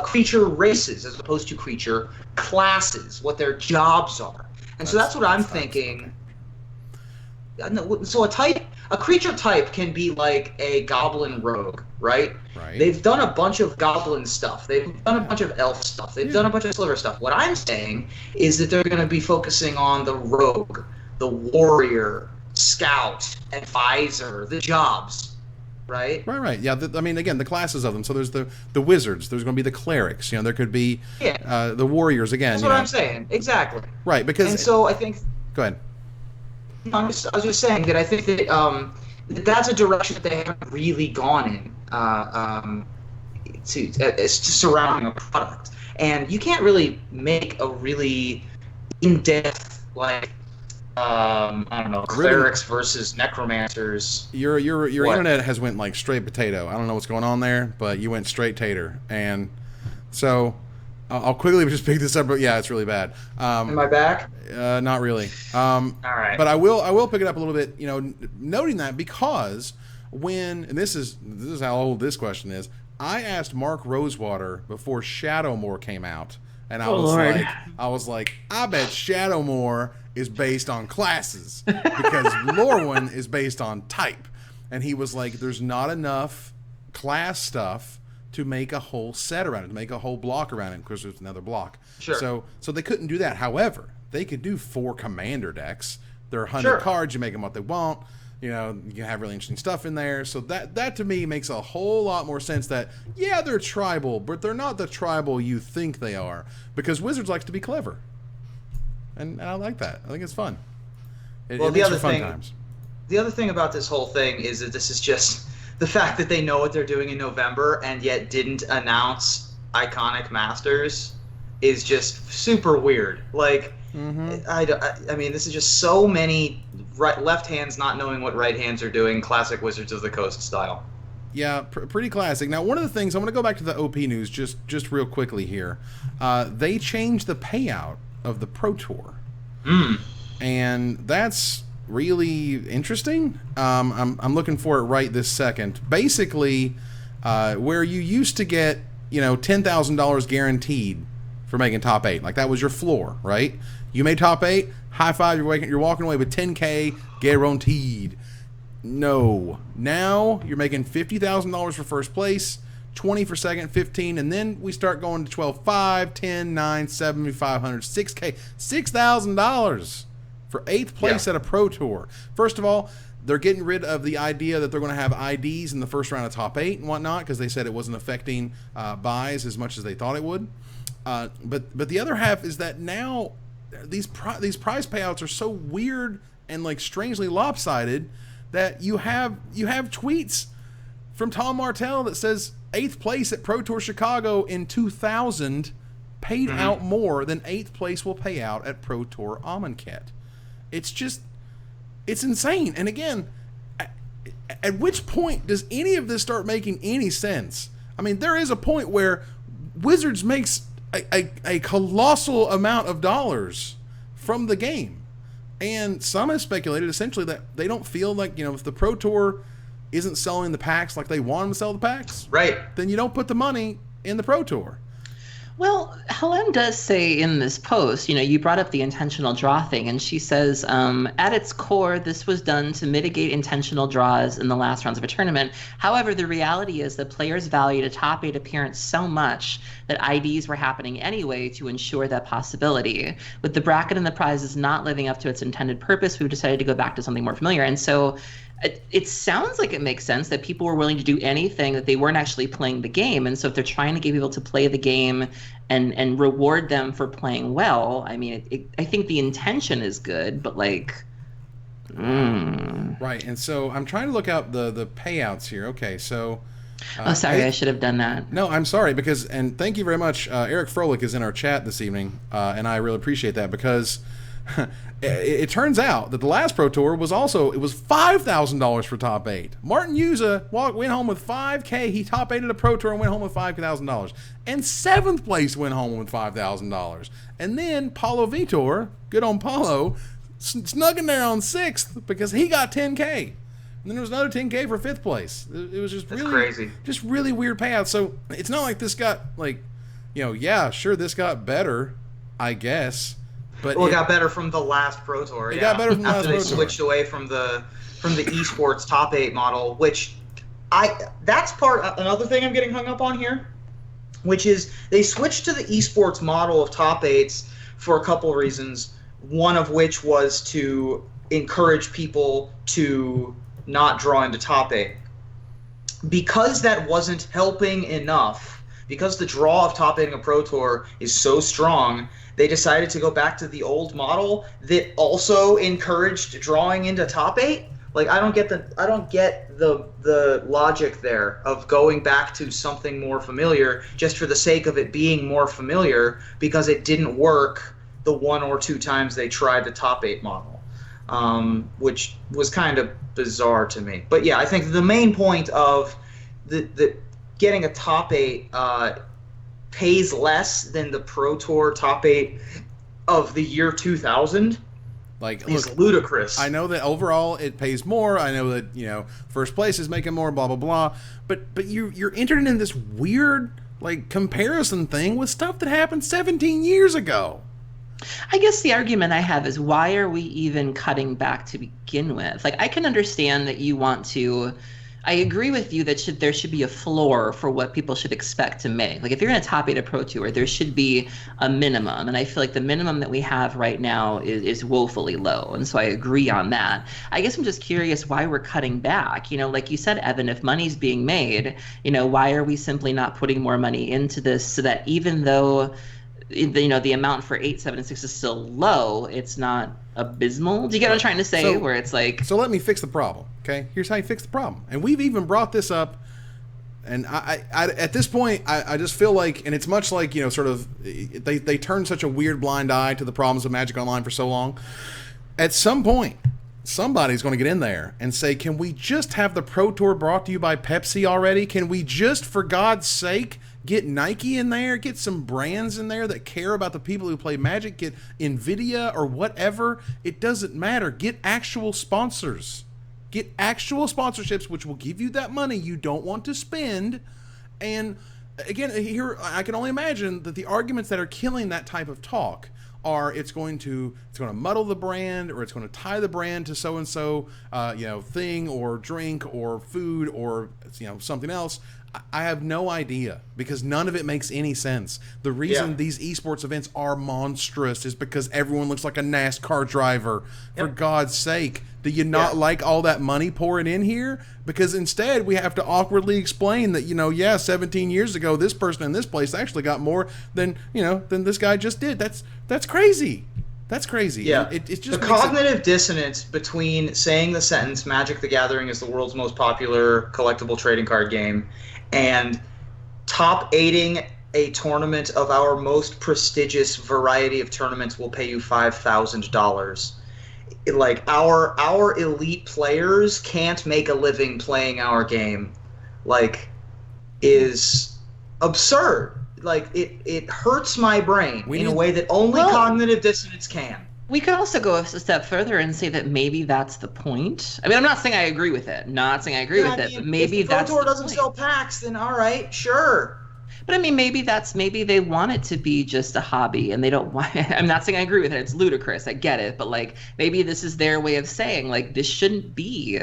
creature races as opposed to creature classes, what their jobs are. And so that's what I'm thinking. So a creature type can be like a goblin rogue, right? Right. They've done a bunch of goblin stuff. They've done a bunch of elf stuff. They've done a bunch of sliver stuff. What I'm saying is that they're going to be focusing on the rogue, the warrior, scout, advisor, the jobs, right? Right. Yeah, again, the classes of them. So there's the wizards. There's going to be the clerics. There could be the warriors again. That's what I'm saying. Exactly. Right, because... And so I think... Go ahead. I was just saying that I think that that's a direction that they haven't really gone in to surrounding a product, and you can't really make a really in-depth I don't know, clerics versus necromancers. Your internet has went like straight potato. I don't know what's going on there, but you went straight tater, and so I'll quickly just pick this up. But yeah, it's really bad. Am I back? Not really. All right. But I will pick it up a little bit. Noting that because and this is how old this question is. I asked Mark Rosewater before Shadowmoor came out, and I was like, I bet Shadowmoor is based on classes because Lorwyn is based on type, and he was like, there's not enough class stuff to make a whole set around it, to make a whole block around it, because there's another block. Sure. So they couldn't do that. However, they could do 4 commander decks. They're 100 cards. You make them what they want. You can have really interesting stuff in there. So that to me makes a whole lot more sense that, yeah, they're tribal, but they're not the tribal you think they are, because Wizards likes to be clever. And I like that. I think it's fun. It makes for fun times. The other thing about this whole thing is that this is just the fact that they know what they're doing in November and yet didn't announce Iconic Masters is just super weird. I mean, this is just so many left hands not knowing what right hands are doing, classic Wizards of the Coast style. Yeah, pretty classic. Now, one of the things, I'm going to go back to the OP news just real quickly here. They changed the payout of the Pro Tour. And that's really interesting. I'm looking for it right this second. Basically, where you used to get, $10,000 guaranteed for making top 8, like that was your floor, right? You made top 8, high five, you're walking away with $10K guaranteed. No. Now you're making $50,000 for first place, 20 for second, 15, and then we start going to 12, 5, 10, 9, 7, 500, 6K, $6,000 for 8th place at a Pro Tour. First of all, they're getting rid of the idea that they're going to have IDs in the first round of top 8 and whatnot, because they said it wasn't affecting buys as much as they thought it would. But the other half is that now these prize payouts are so weird and strangely lopsided that you have tweets from Tom Martell that says 8th place at Pro Tour Chicago in 2000 paid out more than 8th place will pay out at Pro Tour Amonkhet. It's insane. And again, at which point does any of this start making any sense? I mean, there is a point where Wizards makes a colossal amount of dollars from the game. And some have speculated essentially that they don't feel like, if the Pro Tour isn't selling the packs like they want them to sell the packs, right, then you don't put the money in the Pro Tour. Well, Helen does say in this post, you brought up the intentional draw thing, and she says, at its core, this was done to mitigate intentional draws in the last rounds of a tournament. However, the reality is that players valued a top 8 appearance so much that IDs were happening anyway to ensure that possibility. With the bracket and the prizes not living up to its intended purpose, we decided to go back to something more familiar. And so it sounds like it makes sense that people were willing to do anything, that they weren't actually playing the game. And so if they're trying to get people to play the game and reward them for playing well, I mean, I think the intention is good, but like... Right, and so I'm trying to look out the payouts here. Okay, so... sorry, I should have done that. No, I'm sorry, and thank you very much. Eric Froelich is in our chat this evening, and I really appreciate that, because... it turns out that the last Pro Tour was $5,000 for top 8. Martin Yuza went home with $5K. He top 8 at a Pro Tour and went home with $5,000. And 7th place went home with $5,000. And then Paulo Vitor, good on Paulo, snuck in there on 6th because he got 10K. And then there was another 10K for 5th place. It was just really crazy. Just really weird payouts. So it's not like this got this got better, I guess. But it got better from the last Pro Tour. It got better from the last Pro Tour. They switched away from the esports top 8 model, which that's another thing I'm getting hung up on here, which is they switched to the esports model of top 8s for a couple reasons. One of which was to encourage people to not draw into top 8. Because that wasn't helping enough, because the draw of top 8 in a Pro Tour is so strong, they decided to go back to the old model that also encouraged drawing into top 8. Like, I don't get the logic there of going back to something more familiar just for the sake of it being more familiar, because it didn't work the 1 or 2 times they tried the top 8 model, which was kind of bizarre to me. But yeah, I think the main point of the getting a top 8 pays less than the Pro Tour top 8 of the year 2000 is ludicrous. I know that overall it pays more. I know that first place is making more, blah blah blah. But you're entering in this weird comparison thing with stuff that happened 17 years ago. I guess the argument I have is, why are we even cutting back to begin with? I can understand that you want to. I agree with you that there should be a floor for what people should expect to make. If you're going to top 8 a Pro Tour, there should be a minimum. And I feel like the minimum that we have right now is woefully low. And so I agree on that. I guess I'm just curious why we're cutting back. Like you said, Evan, if money's being made, why are we simply not putting more money into this, so that even though the amount for 8, 7, and 6 is still low, it's not abysmal? Do you get what I'm trying to say? Where it's like... So let me fix the problem, okay? Here's how you fix the problem. And we've even brought this up, and I at this point, I just feel like, and it's much like, sort of, they turned such a weird blind eye to the problems of Magic Online for so long. At some point, somebody's going to get in there and say, can we just have the Pro Tour brought to you by Pepsi already? Can we just, for God's sake, get Nike in there, get some brands in there that care about the people who play Magic, get NVIDIA or whatever. It doesn't matter. Get actual sponsors. Get actual sponsorships, which will give you that money you don't want to spend. And again, here I can only imagine that the arguments that are killing that type of talk are it's going to muddle the brand, or it's going to tie the brand to so and so thing or drink or food or something else. I have no idea, because none of it makes any sense. The reason these esports events are monstrous is because everyone looks like a NASCAR driver. For God's sake, do you not like all that money pouring in here? Because instead we have to awkwardly explain that 17 years ago this person in this place actually got more than this guy just did. That's crazy. That's crazy. Yeah. It just the cognitive dissonance between saying the sentence "Magic the Gathering is the world's most popular collectible trading card game" and top 8ing a tournament of our most prestigious variety of tournaments will pay you $5,000. Our elite players can't make a living playing our game, is absurd. It hurts my brain in a way that only cognitive dissonance can. We could also go a step further and say that maybe that's the point. I mean, I'm not saying I agree with it. But maybe that's the point. If the Pro Tour doesn't sell packs, then all right, sure. But I mean, maybe they want it to be just a hobby and they don't want I'm not saying I agree with it. It's ludicrous. I get it. But like, maybe this is their way of saying like, this shouldn't be,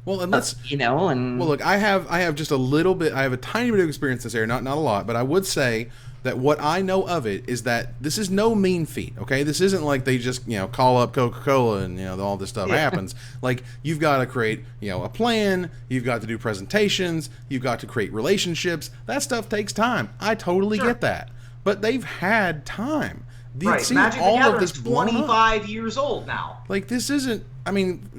Well, and let's, and well, look, I have just a little bit, I have a tiny bit of experience in this area, not a lot, but I would say that what I know of it is that this is no mean feat, okay? This isn't like they just, call up Coca-Cola and, all this stuff happens. Like, you've got to create, a plan, you've got to do presentations, you've got to create relationships. That stuff takes time. I totally get that. But they've had time. Right, Magic the Gathering's 25 years old now. Like, this isn't,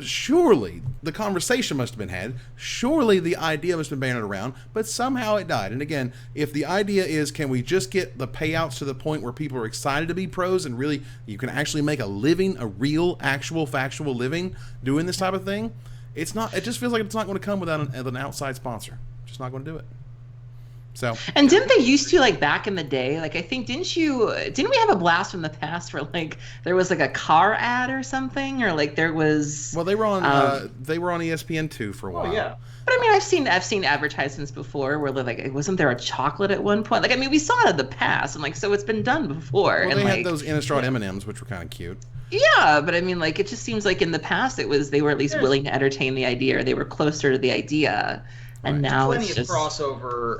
surely the conversation must have been had. Surely the idea must have been bandied around, but somehow it died. And again, if the idea is, can we just get the payouts to the point where people are excited to be pros and really you can actually make a living, a real, actual, factual living doing this type of thing, it just feels like it's not going to come without an outside sponsor. Just not going to do it. So. And didn't they used to, like, back in the day, like, I think, didn't we have a blast from the past where, like, there was like a car ad or something, or like there was, well, they were on ESPN2 for a while. Oh yeah. But I mean, I've seen advertisements before where, like, wasn't there a chocolate at one point? Like, I mean, we saw it in the past, and like, so it's been done before. Well, and they like, had those Innistrad M&Ms, which were kind of cute. Yeah, but I mean, like, it just seems like in the past they were at least willing to entertain the idea, or they were closer to the idea. And now plenty it's just of crossover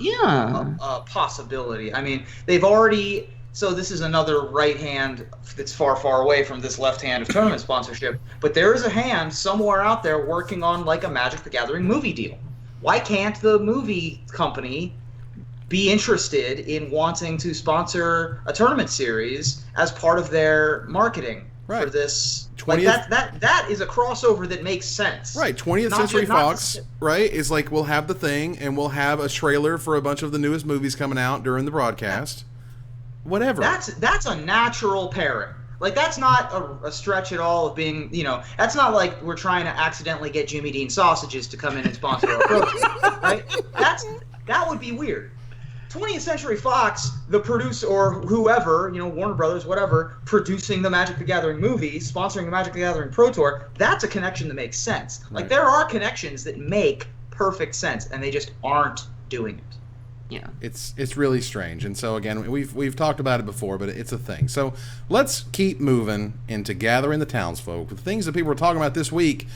possibility. I mean, they've already. So this is another right hand that's far, far away from this left hand of tournament sponsorship. But there is a hand somewhere out there working on like a Magic the Gathering movie deal. Why can't the movie company be interested in wanting to sponsor a tournament series as part of their marketing for this? Like that is a crossover that makes sense. Right, 20th Century Fox, right, is like, we'll have the thing, and we'll have a trailer for a bunch of the newest movies coming out during the broadcast. Whatever. That's a natural pairing. Like, that's not a stretch at all of being, that's not like we're trying to accidentally get Jimmy Dean Sausages to come in and sponsor our program, right? That would be weird. 20th Century Fox, the producer, or whoever, Warner Brothers, whatever, producing the Magic the Gathering movies, sponsoring the Magic the Gathering Pro Tour, that's a connection that makes sense. Right. Like, there are connections that make perfect sense, and they just aren't doing it. Yeah. It's really strange. And so, again, we've talked about it before, but it's a thing. So let's keep moving into Gathering the Townsfolk. The things that people were talking about this week,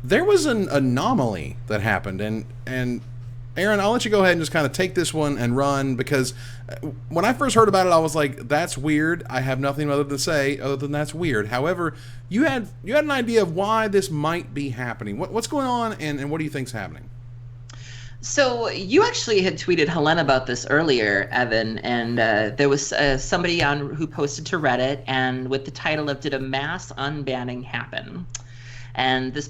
there was an anomaly that happened, and Aaron, I'll let you go ahead and just kind of take this one and run, because when I first heard about it, I was like, that's weird. I have nothing other to say other than that's weird. However, you had an idea of why this might be happening. What's going on, and what do you think's happening? So you actually had tweeted Helena about this earlier, Evan, and there was somebody who posted to Reddit, and with the title of "Did a Mass Unbanning Happen?" And this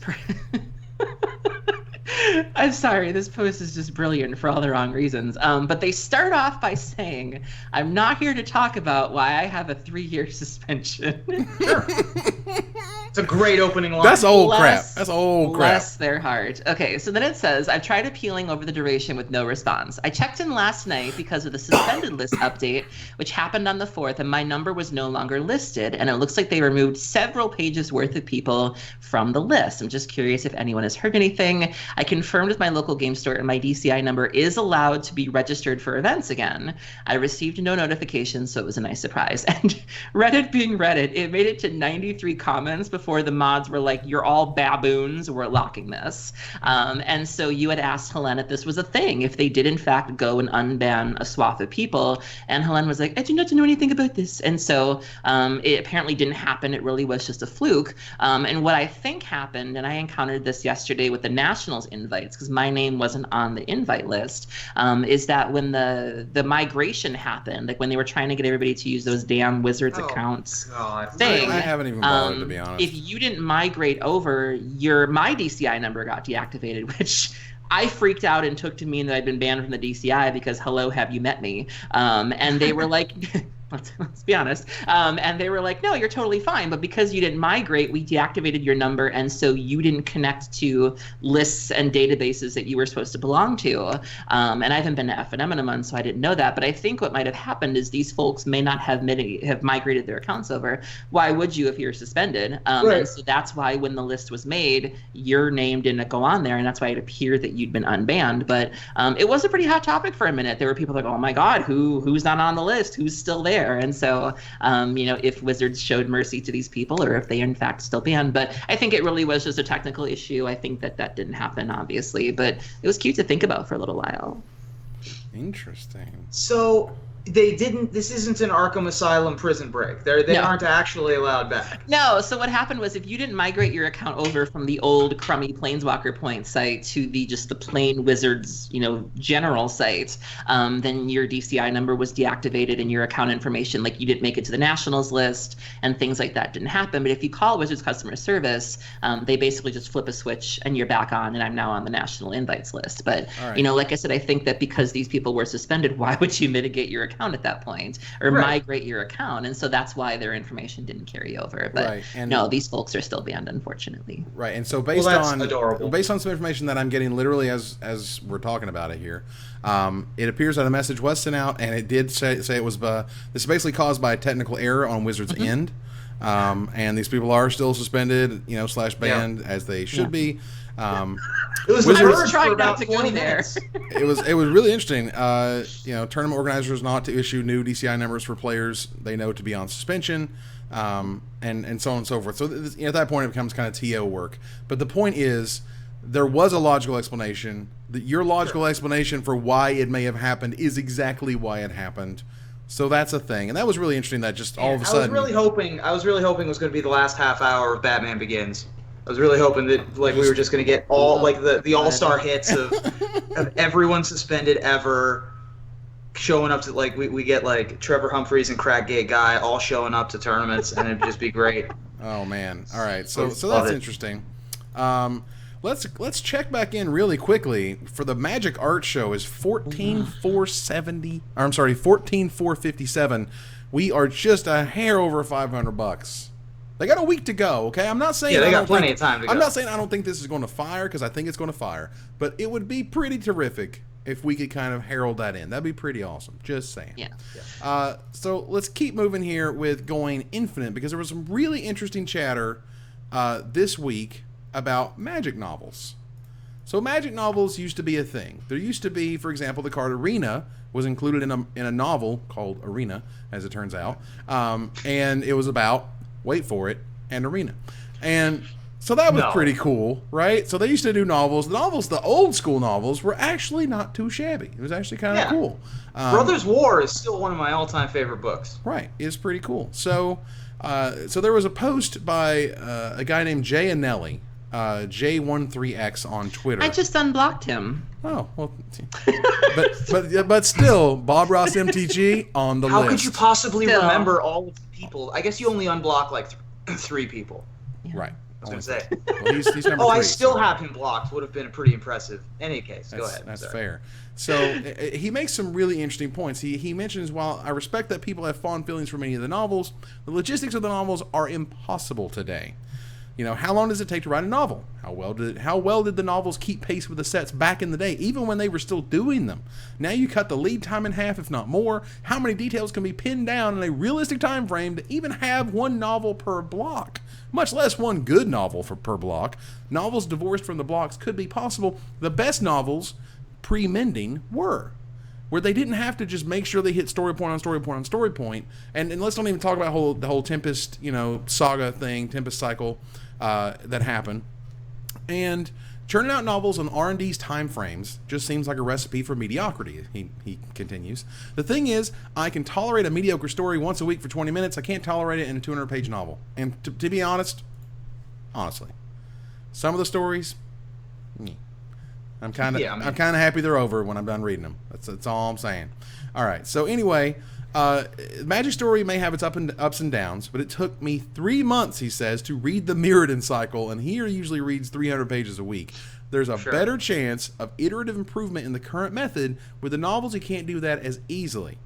I'm sorry, this post is just brilliant for all the wrong reasons. But they start off by saying, "I'm not here to talk about why I have a 3-year suspension." Sure. It's a great opening line. That's old crap. That's old crap. Bless their heart. Okay, so then it says, "I've tried appealing over the duration with no response. I checked in last night because of the suspended list update, which happened on the 4th, and my number was no longer listed, and it looks like they removed several pages worth of people from the list. I'm just curious if anyone has heard anything. I confirmed with my local game store, and my DCI number is allowed to be registered for events again. I received no notifications, so it was a nice surprise." And Reddit being Reddit, it made it to 93 comments before the mods were like, "You're all baboons, we're locking this." And so you had asked Helene if this was a thing, if they did in fact go and unban a swath of people, and Helene was like, "I do not know anything about this." And so it apparently didn't happen. It really was just a fluke. And what I think happened, and I encountered this yesterday with the Nationals invites, because my name wasn't on the invite list, is that when the migration happened, like when they were trying to get everybody to use those damn Wizards accounts thing, I haven't even bothered, to be honest. If you didn't migrate over, my DCI number got deactivated, which I freaked out and took to mean that I'd been banned from the DCI because, hello, have you met me? And they were like, Let's be honest. And they were like, no, you're totally fine. But because you didn't migrate, we deactivated your number. And so you didn't connect to lists and databases that you were supposed to belong to. And I haven't been to F&M in a month, so I didn't know that. But I think what might have happened is these folks may not have migrated their accounts over. Why would you if you're suspended? Right. And so that's why when the list was made, your name didn't go on there. And that's why it appeared that you'd been unbanned. But it was a pretty hot topic for a minute. There were people like, oh my God, who's not on the list? Who's still there? And so, if Wizards showed mercy to these people or if they in fact still banned. But I think it really was just a technical issue. I think that didn't happen, obviously. But it was cute to think about for a little while. Interesting. So they didn't. This isn't an Arkham Asylum prison break. They aren't actually allowed back. No. So what happened was if you didn't migrate your account over from the old crummy Planeswalker Point site to the plain Wizards, general site, then your DCI number was deactivated and your account information, like you didn't make it to the Nationals list and things like that didn't happen. But if you call Wizards customer service, they basically just flip a switch and you're back on, and I'm now on the national invites list. But right. Like I said, I think that because these people were suspended, why would you mitigate your account at that point or migrate your account? And so that's why their information didn't carry over. But right. And no, these folks are still banned, unfortunately. Right. And so based on some information that I'm getting literally as we're talking about it here, it appears that a message was sent out, and it did say it was this is basically caused by a technical error on Wizards' end. And these people are still suspended, / banned as they should be. It was Wizards for about not to 20 go there. minutes. It was really interesting. Tournament organizers not to issue new DCI numbers for players they know to be on suspension, and so on and so forth. So at that point, it becomes kind of TO work. But the point is, there was a logical explanation. Your logical explanation for why it may have happened is exactly why it happened. So that's a thing, and that was really interesting. That just all of a sudden, I was really hoping it was going to be the last half hour of Batman Begins. I was really hoping that we were just going to get all the all-star hits of everyone suspended ever showing up to we get Trevor Humphreys and Crackgate Guy all showing up to tournaments, and it'd just be great. Oh man! All right, so that's interesting. Let's check back in really quickly for the Magic Art Show is 14,457. We are just a hair over $500. They got a week to go, okay? I'm not saying they got plenty of time to go. I'm not saying I don't think this is going to fire, because I think it's going to fire. But it would be pretty terrific if we could kind of herald that in. That'd be pretty awesome. Just saying. Yeah. So let's keep moving here with going infinite, because there was some really interesting chatter this week about magic novels. So magic novels used to be a thing. There used to be, for example, the card Arena was included in a novel called Arena, as it turns out. And it was about, wait for it, an arena. And so that was pretty cool, right? So they used to do novels. The old school novels, were actually not too shabby. It was actually kind of cool. Brothers War is still one of my all-time favorite books. Right. It's pretty cool. So there was a post by a guy named Jay Anelli, J13X on Twitter. I just unblocked him. Oh, well, but still, Bob Ross MTG on the list. How could you possibly remember all of the people? I guess you only unblock 3 people. Yeah. Right. I was going to say. Well, he's number 3. I still have him blocked. Would have been pretty impressive. In any case, go ahead. That's fair. So he makes some really interesting points. He mentions, while I respect that people have fond feelings for many of the novels, the logistics of the novels are impossible today. How long does it take to write a novel? How well did the novels keep pace with the sets back in the day, even when they were still doing them? Now you cut the lead time in half, if not more. How many details can be pinned down in a realistic time frame to even have one novel per block? Much less one good novel per block. Novels divorced from the blocks could be possible. The best novels, pre-mending, were. Where they didn't have to just make sure they hit story point on story point on story point. And let's not even talk about the whole Tempest, saga thing, Tempest cycle that happened. And churning out novels on R&D's time frames just seems like a recipe for mediocrity, he continues. The thing is, I can tolerate a mediocre story once a week for 20 minutes. I can't tolerate it in a 200-page novel. And to be honestly, some of the stories, I'm kind of happy they're over when I'm done reading them. That's all I'm saying. All right. So anyway, Magic Story may have its ups and downs, but it took me 3 months, he says, to read the Mirrodin cycle, and he usually reads 300 pages a week. There's a better chance of iterative improvement in the current method. With the novels, you can't do that as easily.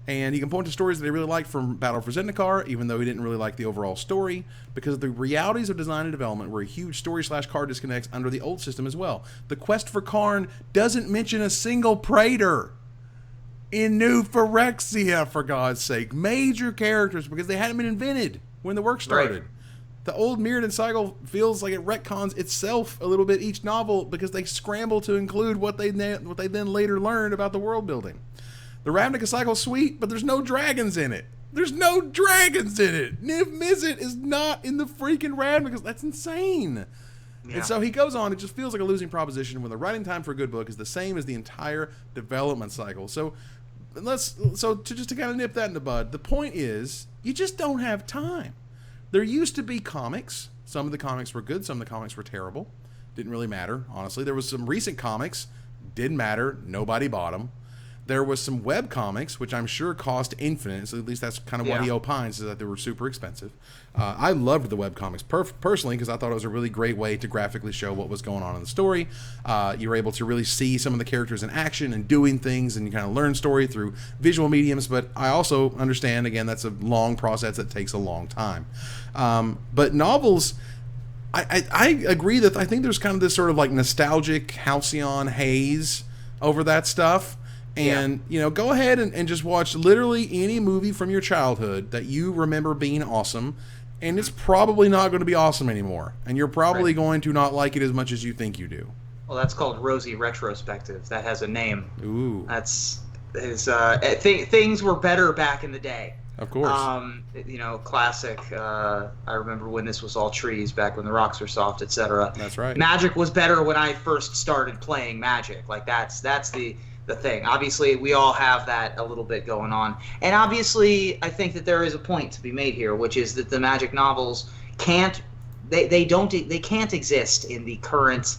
And he can point to stories that he really liked from Battle for Zendikar, even though he didn't really like the overall story, because the realities of design and development were a huge story/card disconnects under the old system as well. The quest for Karn doesn't mention a single Praetor in New Phyrexia, for God's sake. Major characters, because they hadn't been invented when the work started. Right. The old Mirrodin cycle feels like it retcons itself a little bit each novel because they scramble to include what they then later learned about the world building. The Ravnica cycle's sweet, but there's no dragons in it. There's no dragons in it. Niv Mizzet is not in the freaking Ravnica. That's insane. Yeah. And so he goes on. It just feels like a losing proposition when the writing time for a good book is the same as the entire development cycle. So to kind of nip that in the bud, the point is you just don't have time. There used to be comics. Some of the comics were good. Some of the comics were terrible. Didn't really matter, honestly. There was some recent comics. Didn't matter. Nobody bought them. There was some web comics, which I'm sure cost infinite. So at least that's kind of what he opines, is that they were super expensive. I loved the web comics personally because I thought it was a really great way to graphically show what was going on in the story. You were able to really see some of the characters in action and doing things, and you kind of learn story through visual mediums. But I also understand, again, that's a long process that takes a long time. But novels, I agree that I think there's kind of this sort of like nostalgic halcyon haze over that stuff. And, go ahead and just watch literally any movie from your childhood that you remember being awesome, and it's probably not going to be awesome anymore. And you're probably going to not like it as much as you think you do. Well, that's called rosy retrospective. That has a name. Ooh. Things were better back in the day. Of course. Classic. I remember when this was all trees, back when the rocks were soft, etc. That's right. Magic was better when I first started playing Magic. Like that's the thing. Obviously, we all have that a little bit going on. And obviously, I think that there is a point to be made here, which is that the Magic novels can't exist in the current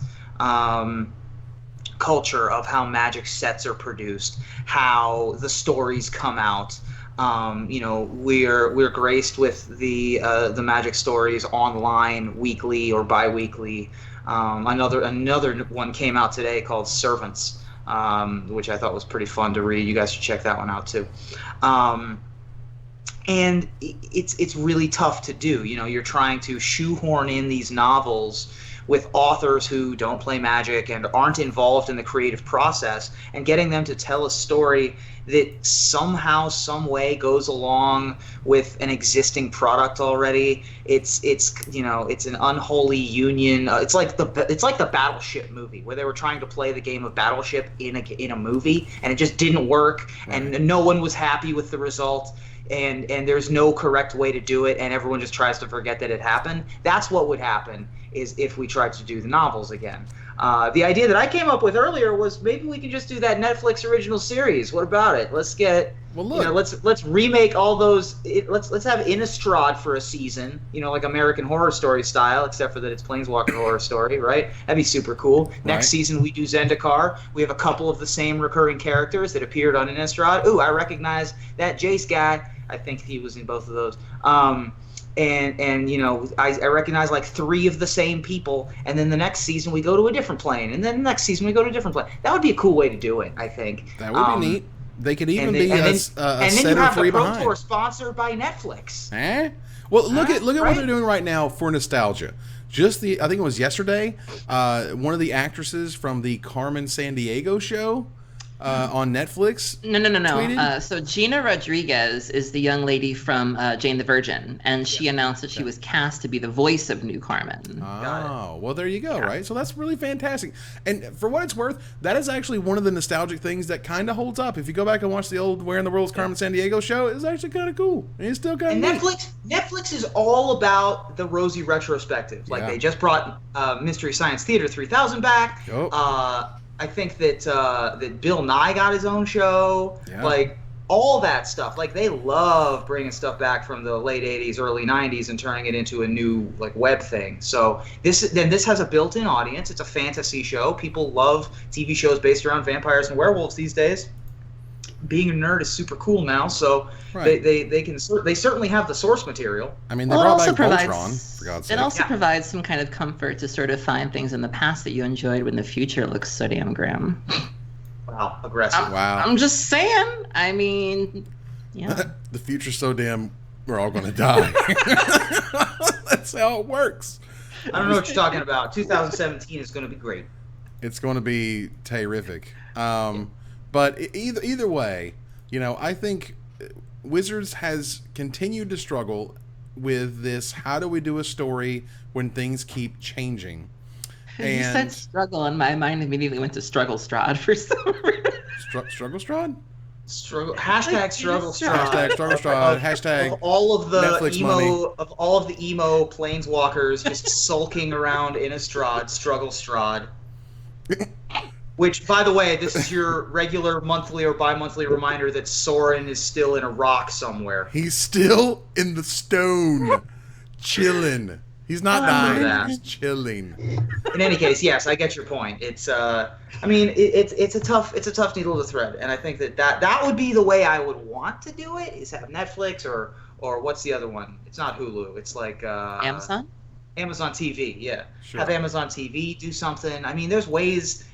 culture of how Magic sets are produced, how the stories come out. We're graced with the Magic stories online weekly or bi-weekly. Another one came out today called Servants. Which I thought was pretty fun to read. You guys should check that one out too. And it's really tough to do. You're trying to shoehorn in these novels with authors who don't play Magic and aren't involved in the creative process, and getting them to tell a story that somehow, some way goes along with an existing product already. It's an unholy union. It's like the Battleship movie, where they were trying to play the game of Battleship in a movie, and it just didn't work, and no one was happy with the result. And there's no correct way to do it, and everyone just tries to forget that it happened. That's what would happen is if we tried to do the novels again. The idea that I came up with earlier was maybe we can just do that Netflix original series. What about it? Let's get let's remake all those. Let's have Innistrad for a season. Like American Horror Story style, except for that it's Planeswalker Horror Story, right? That'd be super cool. Right. Next season we do Zendikar. We have a couple of the same recurring characters that appeared on Innistrad. Ooh, I recognize that Jace guy. I think he was in both of those. I recognize like 3 of the same people, and then the next season we go to a different plane, and then the next season we go to a different plane. That would be a cool way to do it, I think. That would be neat. They could even be a setter free behind. And then you have the Pro Tour sponsored by Netflix. Well, look at what they're doing right now for nostalgia. I think it was yesterday, one of the actresses from the Carmen Sandiego show on Netflix. No. So Gina Rodriguez is the young lady from Jane the Virgin, and she announced that she was cast to be the voice of New Carmen. Oh, well, there you go, right? So that's really fantastic. And for what it's worth, that is actually one of the nostalgic things that kind of holds up. If you go back and watch the old Where in the World's Carmen Sandiego show, it's actually kind of cool. It's still kind of Netflix is all about the rosy retrospective. Like they just brought Mystery Science Theater 3000 back. I think that Bill Nye got his own show, like all that stuff. Like they love bringing stuff back from the late '80s, early '90s, and turning it into a new like web thing. So this has a built-in audience. It's a fantasy show. People love TV shows based around vampires and werewolves these days. Being a nerd is super cool now, so they certainly have the source material. I mean, they brought back Voltron, for God's sake. It also provides some kind of comfort to sort of find things in the past that you enjoyed when the future looks so damn grim. Wow, aggressive. Wow. I'm just saying. I mean, Yeah. The future's so dim, we're all going to die. That's how it works. I don't know what you're talking about. 2017 is going to be great. It's going to be terrific. But either way, I think Wizards has continued to struggle with this. How do we do a story when things keep changing? You said struggle, and my mind immediately went to Struggle Strahd for some reason. Struggle Strahd? Hashtag Struggle Strahd. Hashtag Struggle Strahd. Hashtag of all of the Netflix emo money. Of all of the emo planeswalkers just sulking around in a Strahd, Struggle Strahd. Which, by the way, this is your regular monthly or bi-monthly reminder that Soren is still in a rock somewhere. He's still in the stone, chilling. He's not dying. That. He's chilling. In any case, yes, I get your point. It's it's a tough needle to thread, and I think that would be the way I would want to do it. Is have Netflix or what's the other one? It's not Hulu. It's like Amazon TV. Yeah, Sure. Have Amazon TV do something. I mean, there's ways.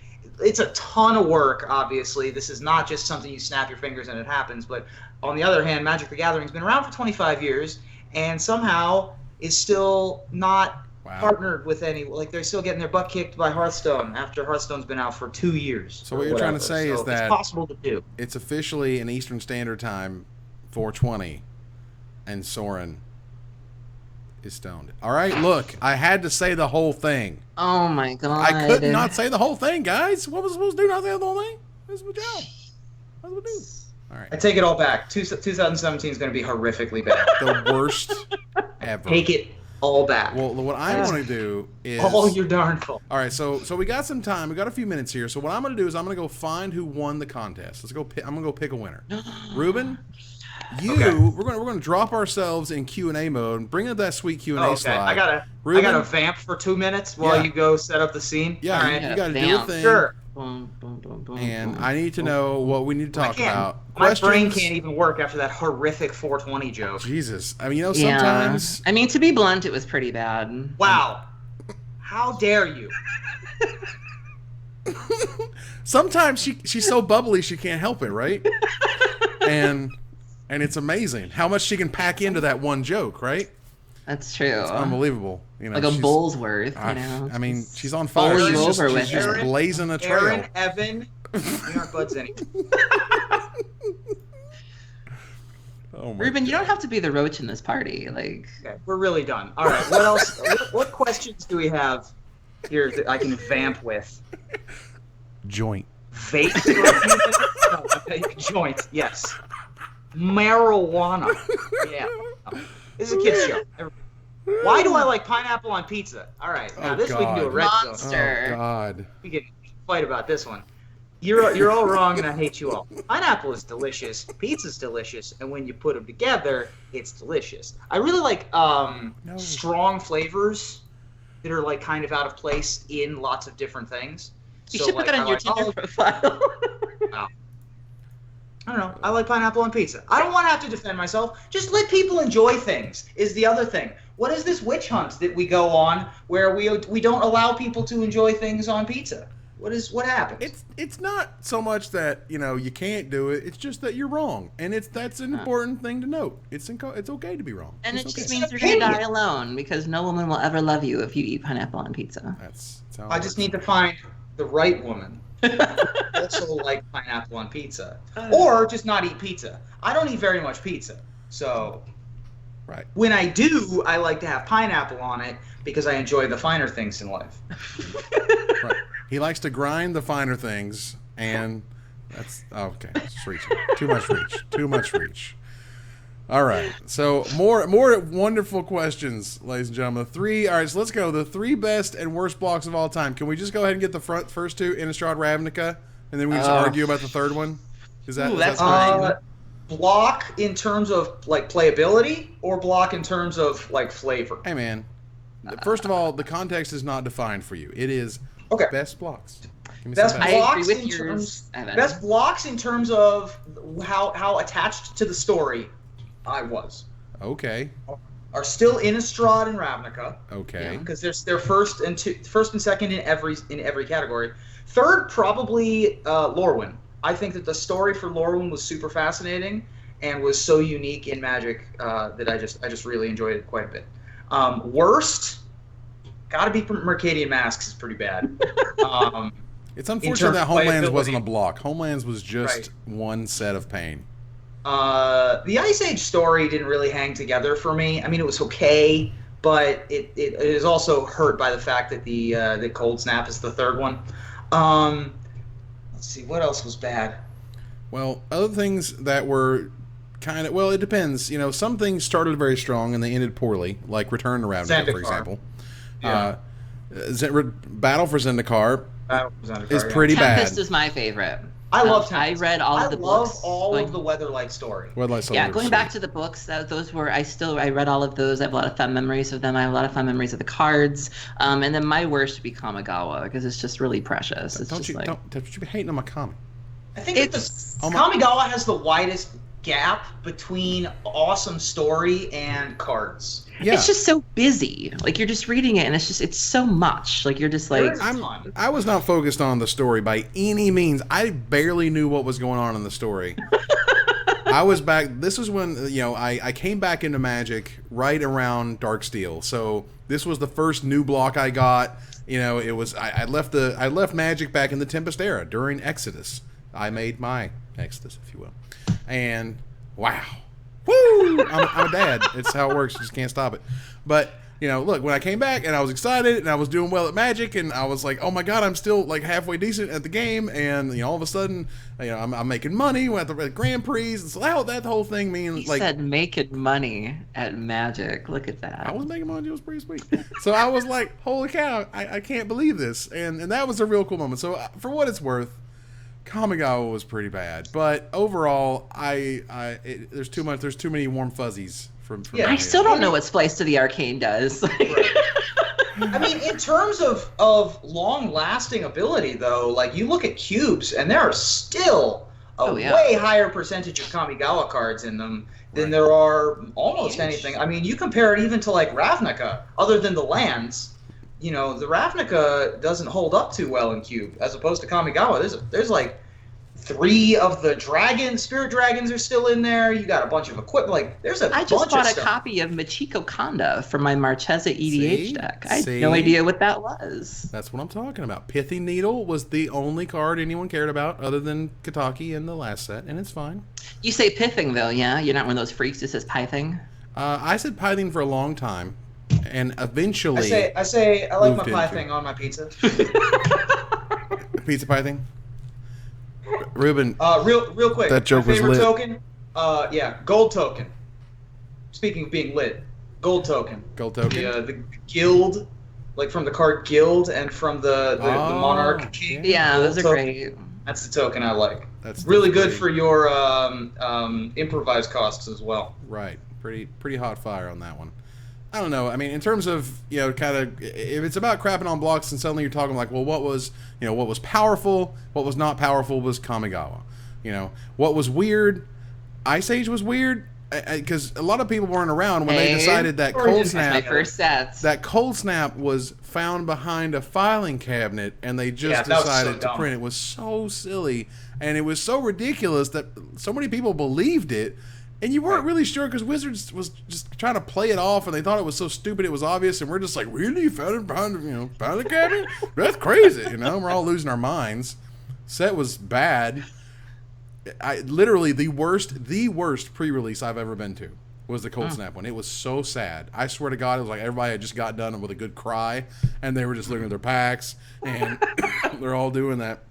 It's a ton of work. Obviously, this is not just something you snap your fingers and it happens. But on the other hand, Magic the Gathering's been around for 25 years, and somehow is still not partnered with any. Like, they're still getting their butt kicked by Hearthstone after Hearthstone's been out for 2 years. So what you're trying to say is that it's possible to do. It's officially an Eastern Standard Time 420, and Soren is stoned. All right, look, I had to say the whole thing. Oh my god! I could not say the whole thing, guys. What was I supposed to do? Not say the whole thing. This is my job. That's what I do. All right. I take it all back. 2017 is going to be horrifically bad. The worst ever. Take it all back. Well, what I want to do is all your darn fault. All right, so we got some time. We got a few minutes here. So what I'm going to do is I'm going to go find who won the contest. I'm going to go pick a winner. Reuben, we're going to drop ourselves in Q&A mode. Bring up that sweet Q&A slide. I got to vamp for 2 minutes while you go set up the scene. Yeah, all right. you got to do a thing. Sure. And I need to know what we need to talk about. My brain can't even work after that horrific 420 joke. Jesus. I mean, sometimes... I mean, to be blunt, it was pretty bad. Wow. How dare you? Sometimes she's so bubbly she can't help it, right? And it's amazing how much she can pack into that one joke, right? That's true. It's unbelievable. Like a bull's worth, you know. I mean, she's on fire. She's just blazing a trail. Aaron, Evan, we aren't buds anymore. Reuben, you don't have to be the roach in this party. Like, okay, we're really done. All right, what else? What questions do we have here that I can vamp with? Joint. Vape for a few minutes? No, okay, joint, yes. Marijuana. Yeah. This is a kid's show. Why do I like pineapple on pizza? All right, now we can do a red Monster. Oh, God. We can fight about this one. You're all wrong, and I hate you all. Pineapple is delicious. Pizza's delicious, and when you put them together, it's delicious. I really like strong flavors that are like kind of out of place in lots of different things. You should put that on your Tinder profile. Wow. I don't know. I like pineapple on pizza. I don't want to have to defend myself. Just let people enjoy things is the other thing. What is this witch hunt that we go on where we don't allow people to enjoy things on pizza? What happens? It's not so much that you can't do it. It's just that you're wrong, and that's an important thing to note. It's okay to be wrong. And it's it just okay. means you're gonna die alone because no woman will ever love you if you eat pineapple on pizza. That's how I just need to find the right woman. Also like pineapple on pizza, or just not eat pizza. I don't eat very much pizza, so right. When I do, I like to have pineapple on it because I enjoy the finer things in life. Right. He likes to grind the finer things, and that's okay. It's reaching. Too much reach. Too much reach. All right. So more wonderful questions, ladies and gentlemen. All right. So let's go. The 3 best and worst blocks of all time. Can we just go ahead and get the first 2, Innistrad Ravnica, and then we just argue about the third one? That's fine. Block in terms of like playability, or block in terms of like flavor? Hey man. First of all, the context is not defined for you. It is best blocks. Best blocks in terms of how attached to the story I was. Okay. Are still Innistrad and Ravnica. Okay. Because they're first and second in every category. Third, probably Lorwyn. I think that the story for Lorwyn was super fascinating, and was so unique in Magic that I just really enjoyed it quite a bit. Worst, gotta be Mercadian Masks is pretty bad. It's unfortunate that Homelands wasn't a playability. block. Homelands was just Right. one set of pain. The Ice Age story didn't really hang together for me. I mean, it was okay, but it is also hurt by the fact that the Cold Snap is the third one. Let's see, what else was bad? Well, other things that were kind of, well, it depends. You know, some things started very strong and they ended poorly, like Return to Ravnica, for Zendikar. example. Yeah. Battle for Zendikar is Yeah. pretty Tempest bad. is my favorite. I love I Tempest. read all of the books. I love all of the Weatherlight story. Well, like, so Yeah, it was going sweet. back to the books, those were I read all of those. I have a lot of fun memories of them. I have a lot of fun memories of the cards. And then my worst would be Kamigawa because it's just really precious. It's Don't just you like don't you be hating on my comic? I think that it's Kamigawa has the widest gap between awesome story and cards. Yeah. it's just so busy. Like you're just reading it and it's so much. Like you're just like There is a ton. I was not focused on the story by any means. I barely knew what was going on in the story. I was back. This was when I came back into Magic right around Darksteel. So this was the first new block I got. It was I left Magic back in the Tempest era during Exodus. I made my Exodus, if you will, and wow. Woo! I'm a dad. It's how it works. You just can't stop it. But, look, when I came back and I was excited and I was doing well at Magic and I was like, oh my God, I'm still like halfway decent at the game. And, all of a sudden, I'm making money at the Grand Prix. And so that whole thing means he like. said making money at Magic. Look at that. I was making money. It was pretty sweet. So I was like, holy cow, I can't believe this. And that was a real cool moment. So for what it's worth, Kamigawa was pretty bad, but overall, there's too many warm fuzzies from Yeah. I still don't know what Splice to the Arcane does. I mean, in terms of long-lasting ability, though, like you look at cubes, and there are still a way higher percentage of Kamigawa cards in them than there are almost anything. I mean, you compare it even to like Ravnica, other than the lands. The Ravnica doesn't hold up too well in cube, as opposed to Kamigawa. There's like 3 of the spirit dragons are still in there. You got a bunch of equipment. Like there's a I bunch just of bought a stuff. copy of Machiko Kanda for my Marchesa EDH deck. I had See? no idea what that was. That's what I'm talking about. Pithy Needle was the only card anyone cared about other than Kataki in the last set, and it's fine. You say pithing though, yeah? You're not one of those freaks who says pithing? I said Pything for a long time, and eventually I say I like my moved pie into thing on my pizza. Pizza Pything. Reuben, Real quick. That joke my was favorite lit. token. Yeah, gold token. Speaking of being lit, gold token. gold token. The guild, like from the card guild and from the monarch king. Yeah, those are Gold great. That's the token I like. That's Really good pretty- for your improvised costs as well. Right. Pretty hot fire on that one. I don't know. I mean, in terms of, kind of, if it's about crapping on blocks and suddenly you're talking like, well, what was powerful, what was not powerful was Kamigawa. What was weird, Ice Age was weird, because a lot of people weren't around when they decided that Or Cold just That's my Snap, first set. that Cold Snap was found behind a filing cabinet and they just that was so decided to dumb. print it. It was so silly and it was so ridiculous that so many people believed it. And you weren't really sure because Wizards was just trying to play it off, and they thought it was so stupid it was obvious. And we're just like, really, you found it behind, behind the cabinet? That's crazy, We're all losing our minds. Set was bad. Literally the worst pre-release I've ever been to was the Cold Snap one. It was so sad. I swear to God, it was like everybody had just got done with a good cry, and they were just looking at their packs, and they're all doing that.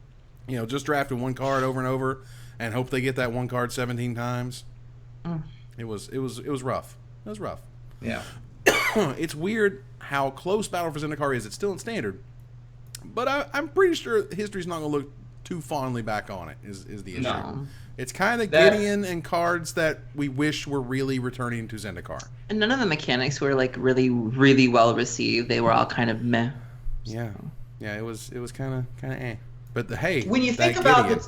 Just drafting one card over and over, and hope they get that one card 17 times. It was rough. It was rough. Yeah. It's weird how close Battle for Zendikar is. It's still in Standard, but I'm pretty sure history's not going to look too fondly back on it. Is the issue? No. It's kind of That- Gideon and cards that we wish were really returning to Zendikar. And none of the mechanics were like really, really well received. They were all kind of meh. Yeah, it was kind of eh. But hey, When you that think about Gideon- it,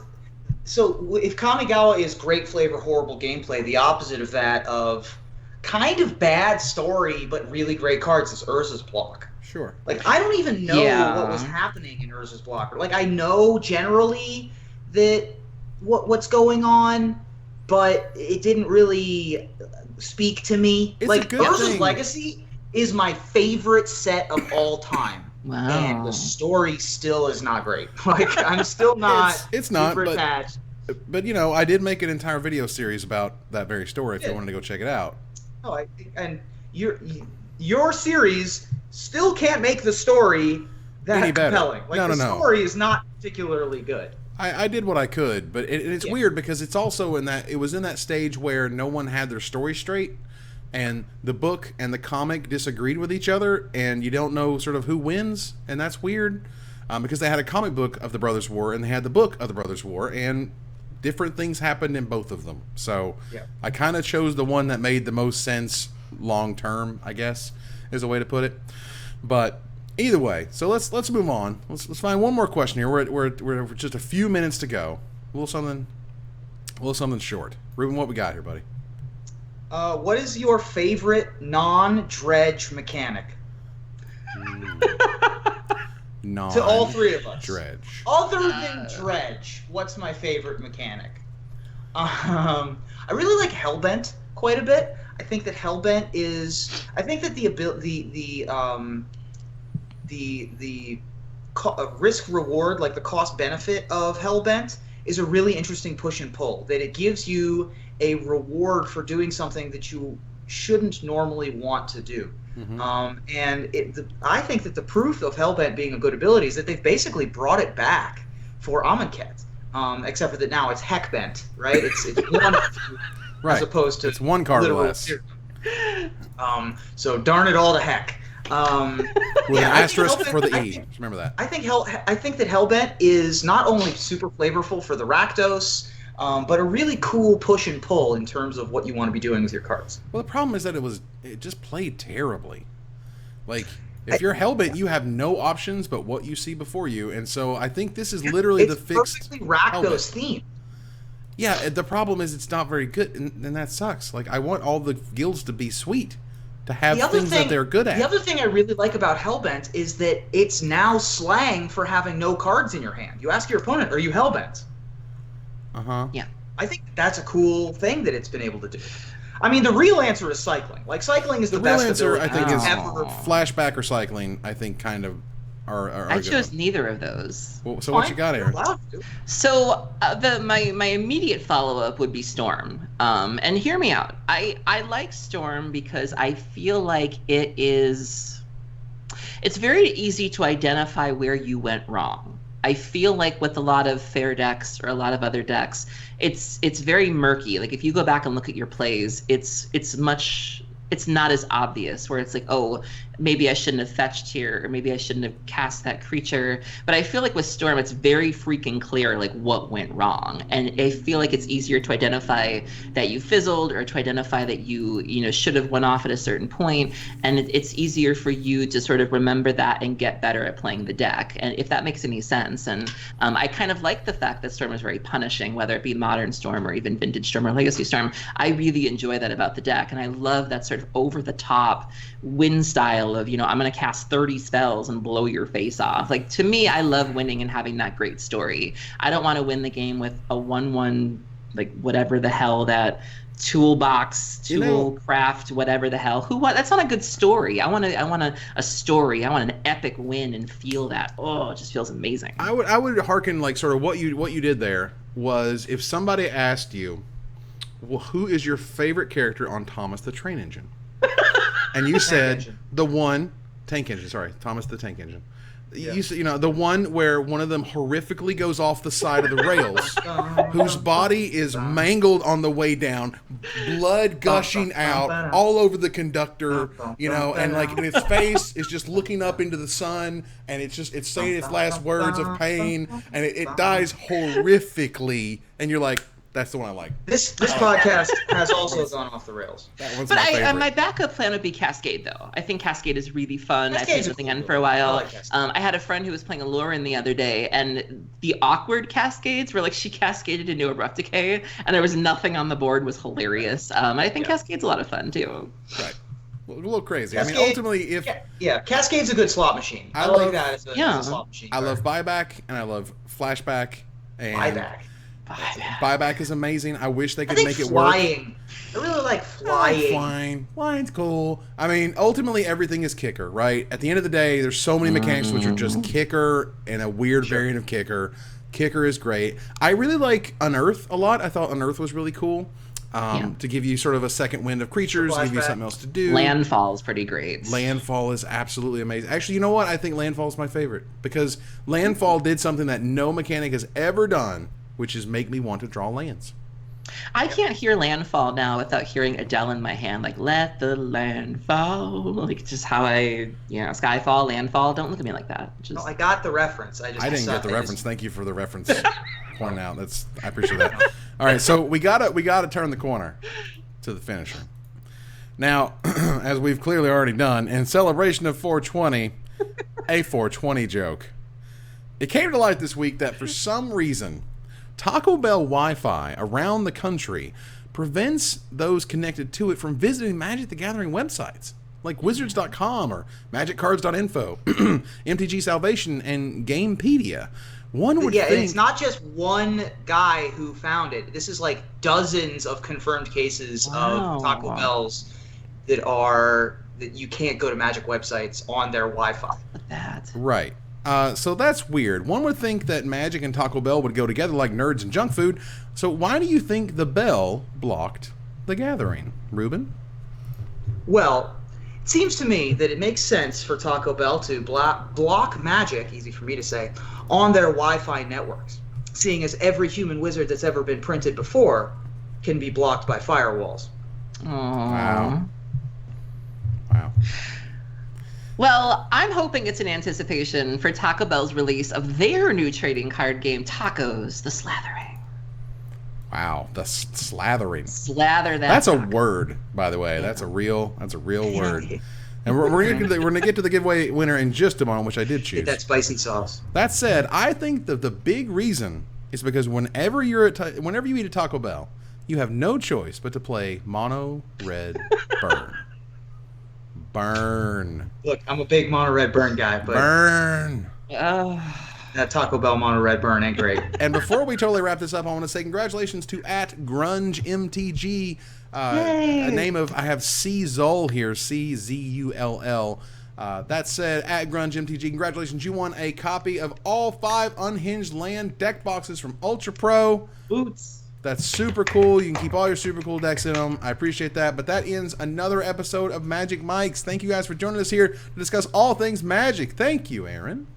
so if Kamigawa is great flavor, horrible gameplay, the opposite of that of kind of bad story but really great cards is Urza's block. sure. Like I don't even know what was happening in Urza's block. Like I know generally that what's going on, but it didn't really speak to me. It's like a good Versus thing. Legacy is my favorite set of all time. Wow. And the story still is not great. Like, I'm still not It's not, super but- attached. But, you know, I did make an entire video series about that very story if you wanted to go check it out. No, and your series still can't make the story that Any better. compelling. Like, No. the story is not particularly good. I did what I could, but it's weird because it's also it was in that stage where no one had their story straight, and the book and the comic disagreed with each other, and you don't know sort of who wins, and that's weird, because they had a comic book of the Brothers' War, and they had the book of the Brothers' War, and different things happened in both of them. So I kind of chose the one that made the most sense long term, I guess, is a way to put it. But either way, so let's move on. Let's find one more question here. We're just a few minutes to go. A little something short. Reuben, what we got here, buddy? What is your favorite non-dredge mechanic? To all three of us. Dredge. Other than dredge, what's my favorite mechanic? I really like Hellbent quite a bit. I think that Hellbent is. I think that the risk reward, like the cost benefit of Hellbent, is a really interesting push and pull. That it gives you a reward for doing something that you shouldn't normally want to do. Mm-hmm. I think that the proof of Hellbent being a good ability is that they've basically brought it back for Amonkhet, except for that now it's Heckbent, right? It's one right. as opposed to it's one card literal less. zero. So darn it all to heck. With an asterisk for the E. Just remember that. I think that Hellbent is not only super flavorful for the Rakdos, but a really cool push and pull in terms of what you want to be doing with your cards. Well, the problem is that it just played terribly. Like, if you're Hellbent, you have no options but what you see before you, and so I think this is literally the fixed perfectly Rakdos Hellbent theme. Yeah, the problem is it's not very good, and that sucks. Like, I want all the guilds to be sweet, to have things that they're good at. The other thing I really like about Hellbent is that it's now slang for having no cards in your hand. You ask your opponent, are you Hellbent? Uh-huh. Yeah. I think that's a cool thing that it's been able to do. I mean, the real answer is cycling. Like, cycling is the real best answer, ability I think, is ever. flashback or cycling, I think, kind of are I good chose ones. neither of those. Well, so what you got, You're Aaron? allowed to. So my immediate follow-up would be Storm. And hear me out. I like Storm because I feel like it's very easy to identify where you went wrong. I feel like with a lot of fair decks or a lot of other decks, it's very murky. Like, if you go back and look at your plays, it's not as obvious, where it's like, oh, maybe I shouldn't have fetched here, or maybe I shouldn't have cast that creature. But I feel like with Storm, it's very freaking clear, like, what went wrong. And I feel like it's easier to identify that you fizzled, or to identify that you should have went off at a certain point. And it's easier for you to sort of remember that and get better at playing the deck, and if that makes any sense. And I kind of like the fact that Storm is very punishing, whether it be Modern Storm or even Vintage Storm or Legacy Storm. I really enjoy that about the deck, and I love that sort of over-the-top win style of, I'm going to cast 30 spells and blow your face off. Like, to me, I love winning and having that great story. I don't want to win the game with a 1/1, like, whatever the hell that toolbox, craft, whatever the hell. That's not a good story. I want a story. I want an epic win and feel that. Oh, it just feels amazing. I would hearken, like, sort of what you did there was, if somebody asked you, well, who is your favorite character on Thomas the Train Engine? And you said Tank Engine. Sorry, Thomas the Tank Engine. Yeah. You said, the one where one of them horrifically goes off the side of the rails, whose body is mangled on the way down, blood gushing out all over the conductor, and its face is just looking up into the sun, and it's saying its last words of pain, and it dies horrifically, and you're like, that's the one I like. This podcast has also gone off the rails. That one's but my favorite. My backup plan would be Cascade, though. I think Cascade is really fun. I played with again for a I while. like Cascade. I had a friend who was playing Alurin the other day, and the awkward Cascades were like, she cascaded into Abrupt Decay, and there was nothing on the board, was hilarious. I think Cascade's a lot of fun, too. Right. A little crazy. Cascade, I mean, ultimately, Cascade's a good slot machine. I like that as a slot machine. I love buyback, and I love flashback. And buyback. Buyback is amazing. I wish they could make it flying. work. I really like flying. Flying. Flying's cool. I mean, ultimately, everything is kicker, right? At the end of the day, there's so many mechanics which are just kicker and a weird variant of kicker. Kicker is great. I really like Unearth a lot. I thought Unearth was really cool. To give you sort of a second wind of creatures, give you something else to do. Landfall is pretty great. Landfall is absolutely amazing. Actually, you know what? I think Landfall is my favorite because Landfall did something that no mechanic has ever done, which is make me want to draw lands. I can't hear Landfall now without hearing Adele in my hand, like, let the land fall. Like, just how Skyfall, Landfall. Don't look at me like that. No, I got the reference. I didn't get the reference. Thank you for the reference pointing out. I appreciate that. All right, so we gotta turn the corner to the finisher. Now, as we've clearly already done, in celebration of 420, a 420 joke. It came to light this week that for some reason, Taco Bell Wi-Fi around the country prevents those connected to it from visiting Magic the Gathering websites like Wizards.com or MagicCards.info, MTG Salvation, and Gamepedia. One would think... it's not just one guy who found it. This is like dozens of confirmed cases of Taco Bells that you can't go to Magic websites on their Wi-Fi. Right. So that's weird. One would think that Magic and Taco Bell would go together like nerds and junk food. So why do you think the bell blocked the gathering, Reuben? Well, it seems to me that it makes sense for Taco Bell to block Magic, easy for me to say, on their Wi-Fi networks, seeing as every human wizard that's ever been printed before can be blocked by firewalls. Wow. Well, I'm hoping it's in anticipation for Taco Bell's release of their new trading card game, Tacos, the Slathering. Wow, the slathering. Slather that. That's a word, by the way. That's a real word. And we're gonna get to the giveaway winner in just a moment, which I did choose. Get that spicy sauce. That said, I think that the big reason is because whenever you eat at Taco Bell, you have no choice but to play Mono Red Burn. Burn. Look, I'm a big Mono Red Burn guy, but burn. That Taco Bell Mono Red Burn ain't great. And before we totally wrap this up, I want to say congratulations to @GrungeMTG. A name of, I have C-Zull here, CZULL. That said, @GrungeMTG, congratulations. You won a copy of all 5 Unhinged Land deck boxes from Ultra Pro. Boots. That's super cool. You can keep all your super cool decks in them. I appreciate that. But that ends another episode of Magic Mics. Thank you guys for joining us here to discuss all things Magic. Thank you, Aaron.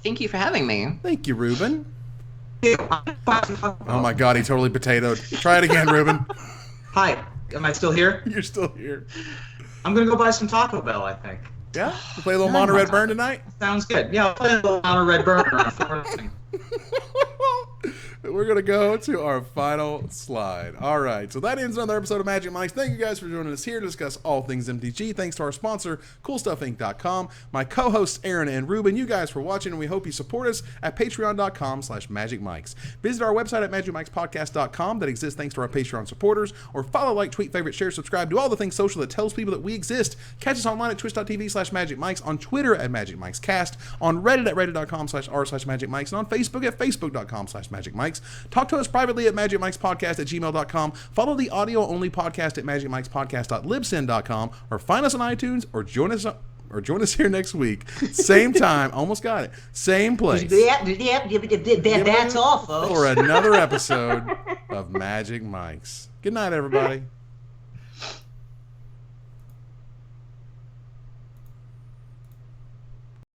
Thank you for having me. Thank you, Reuben. Oh my God, he totally potatoed. Try it again, Reuben. Hi, am I still here? You're still here. I'm going to go buy some Taco Bell, I think. Yeah? You play a little Mono Red Burn tonight? Sounds good. Yeah, I'll play a little Mono Red Burn. We're going to go to our final slide. All right, so that ends another episode of Magic Mics. Thank you guys for joining us here to discuss all things MTG. Thanks to our sponsor, CoolStuffInc.com, my co-hosts, Aaron and Reuben. You guys for watching, and we hope you support us at patreon.com/magicmics. Visit our website at magicmicspodcast.com that exists thanks to our Patreon supporters, or follow, like, tweet, favorite, share, subscribe, do all the things social that tells people that we exist. Catch us online at twitch.tv/magicmics, on Twitter at magicmicscast, on Reddit at reddit.com/r/magicmics, and on Facebook at facebook.com/magicmics. Talk to us privately at magicmicspodcast@gmail.com. Follow the audio-only podcast at magicmicspodcast.libsyn.com, or find us on iTunes, or join us here next week. Same time. Almost got it. Same place. That's all, folks. For another episode of Magic Mics. Good night, everybody.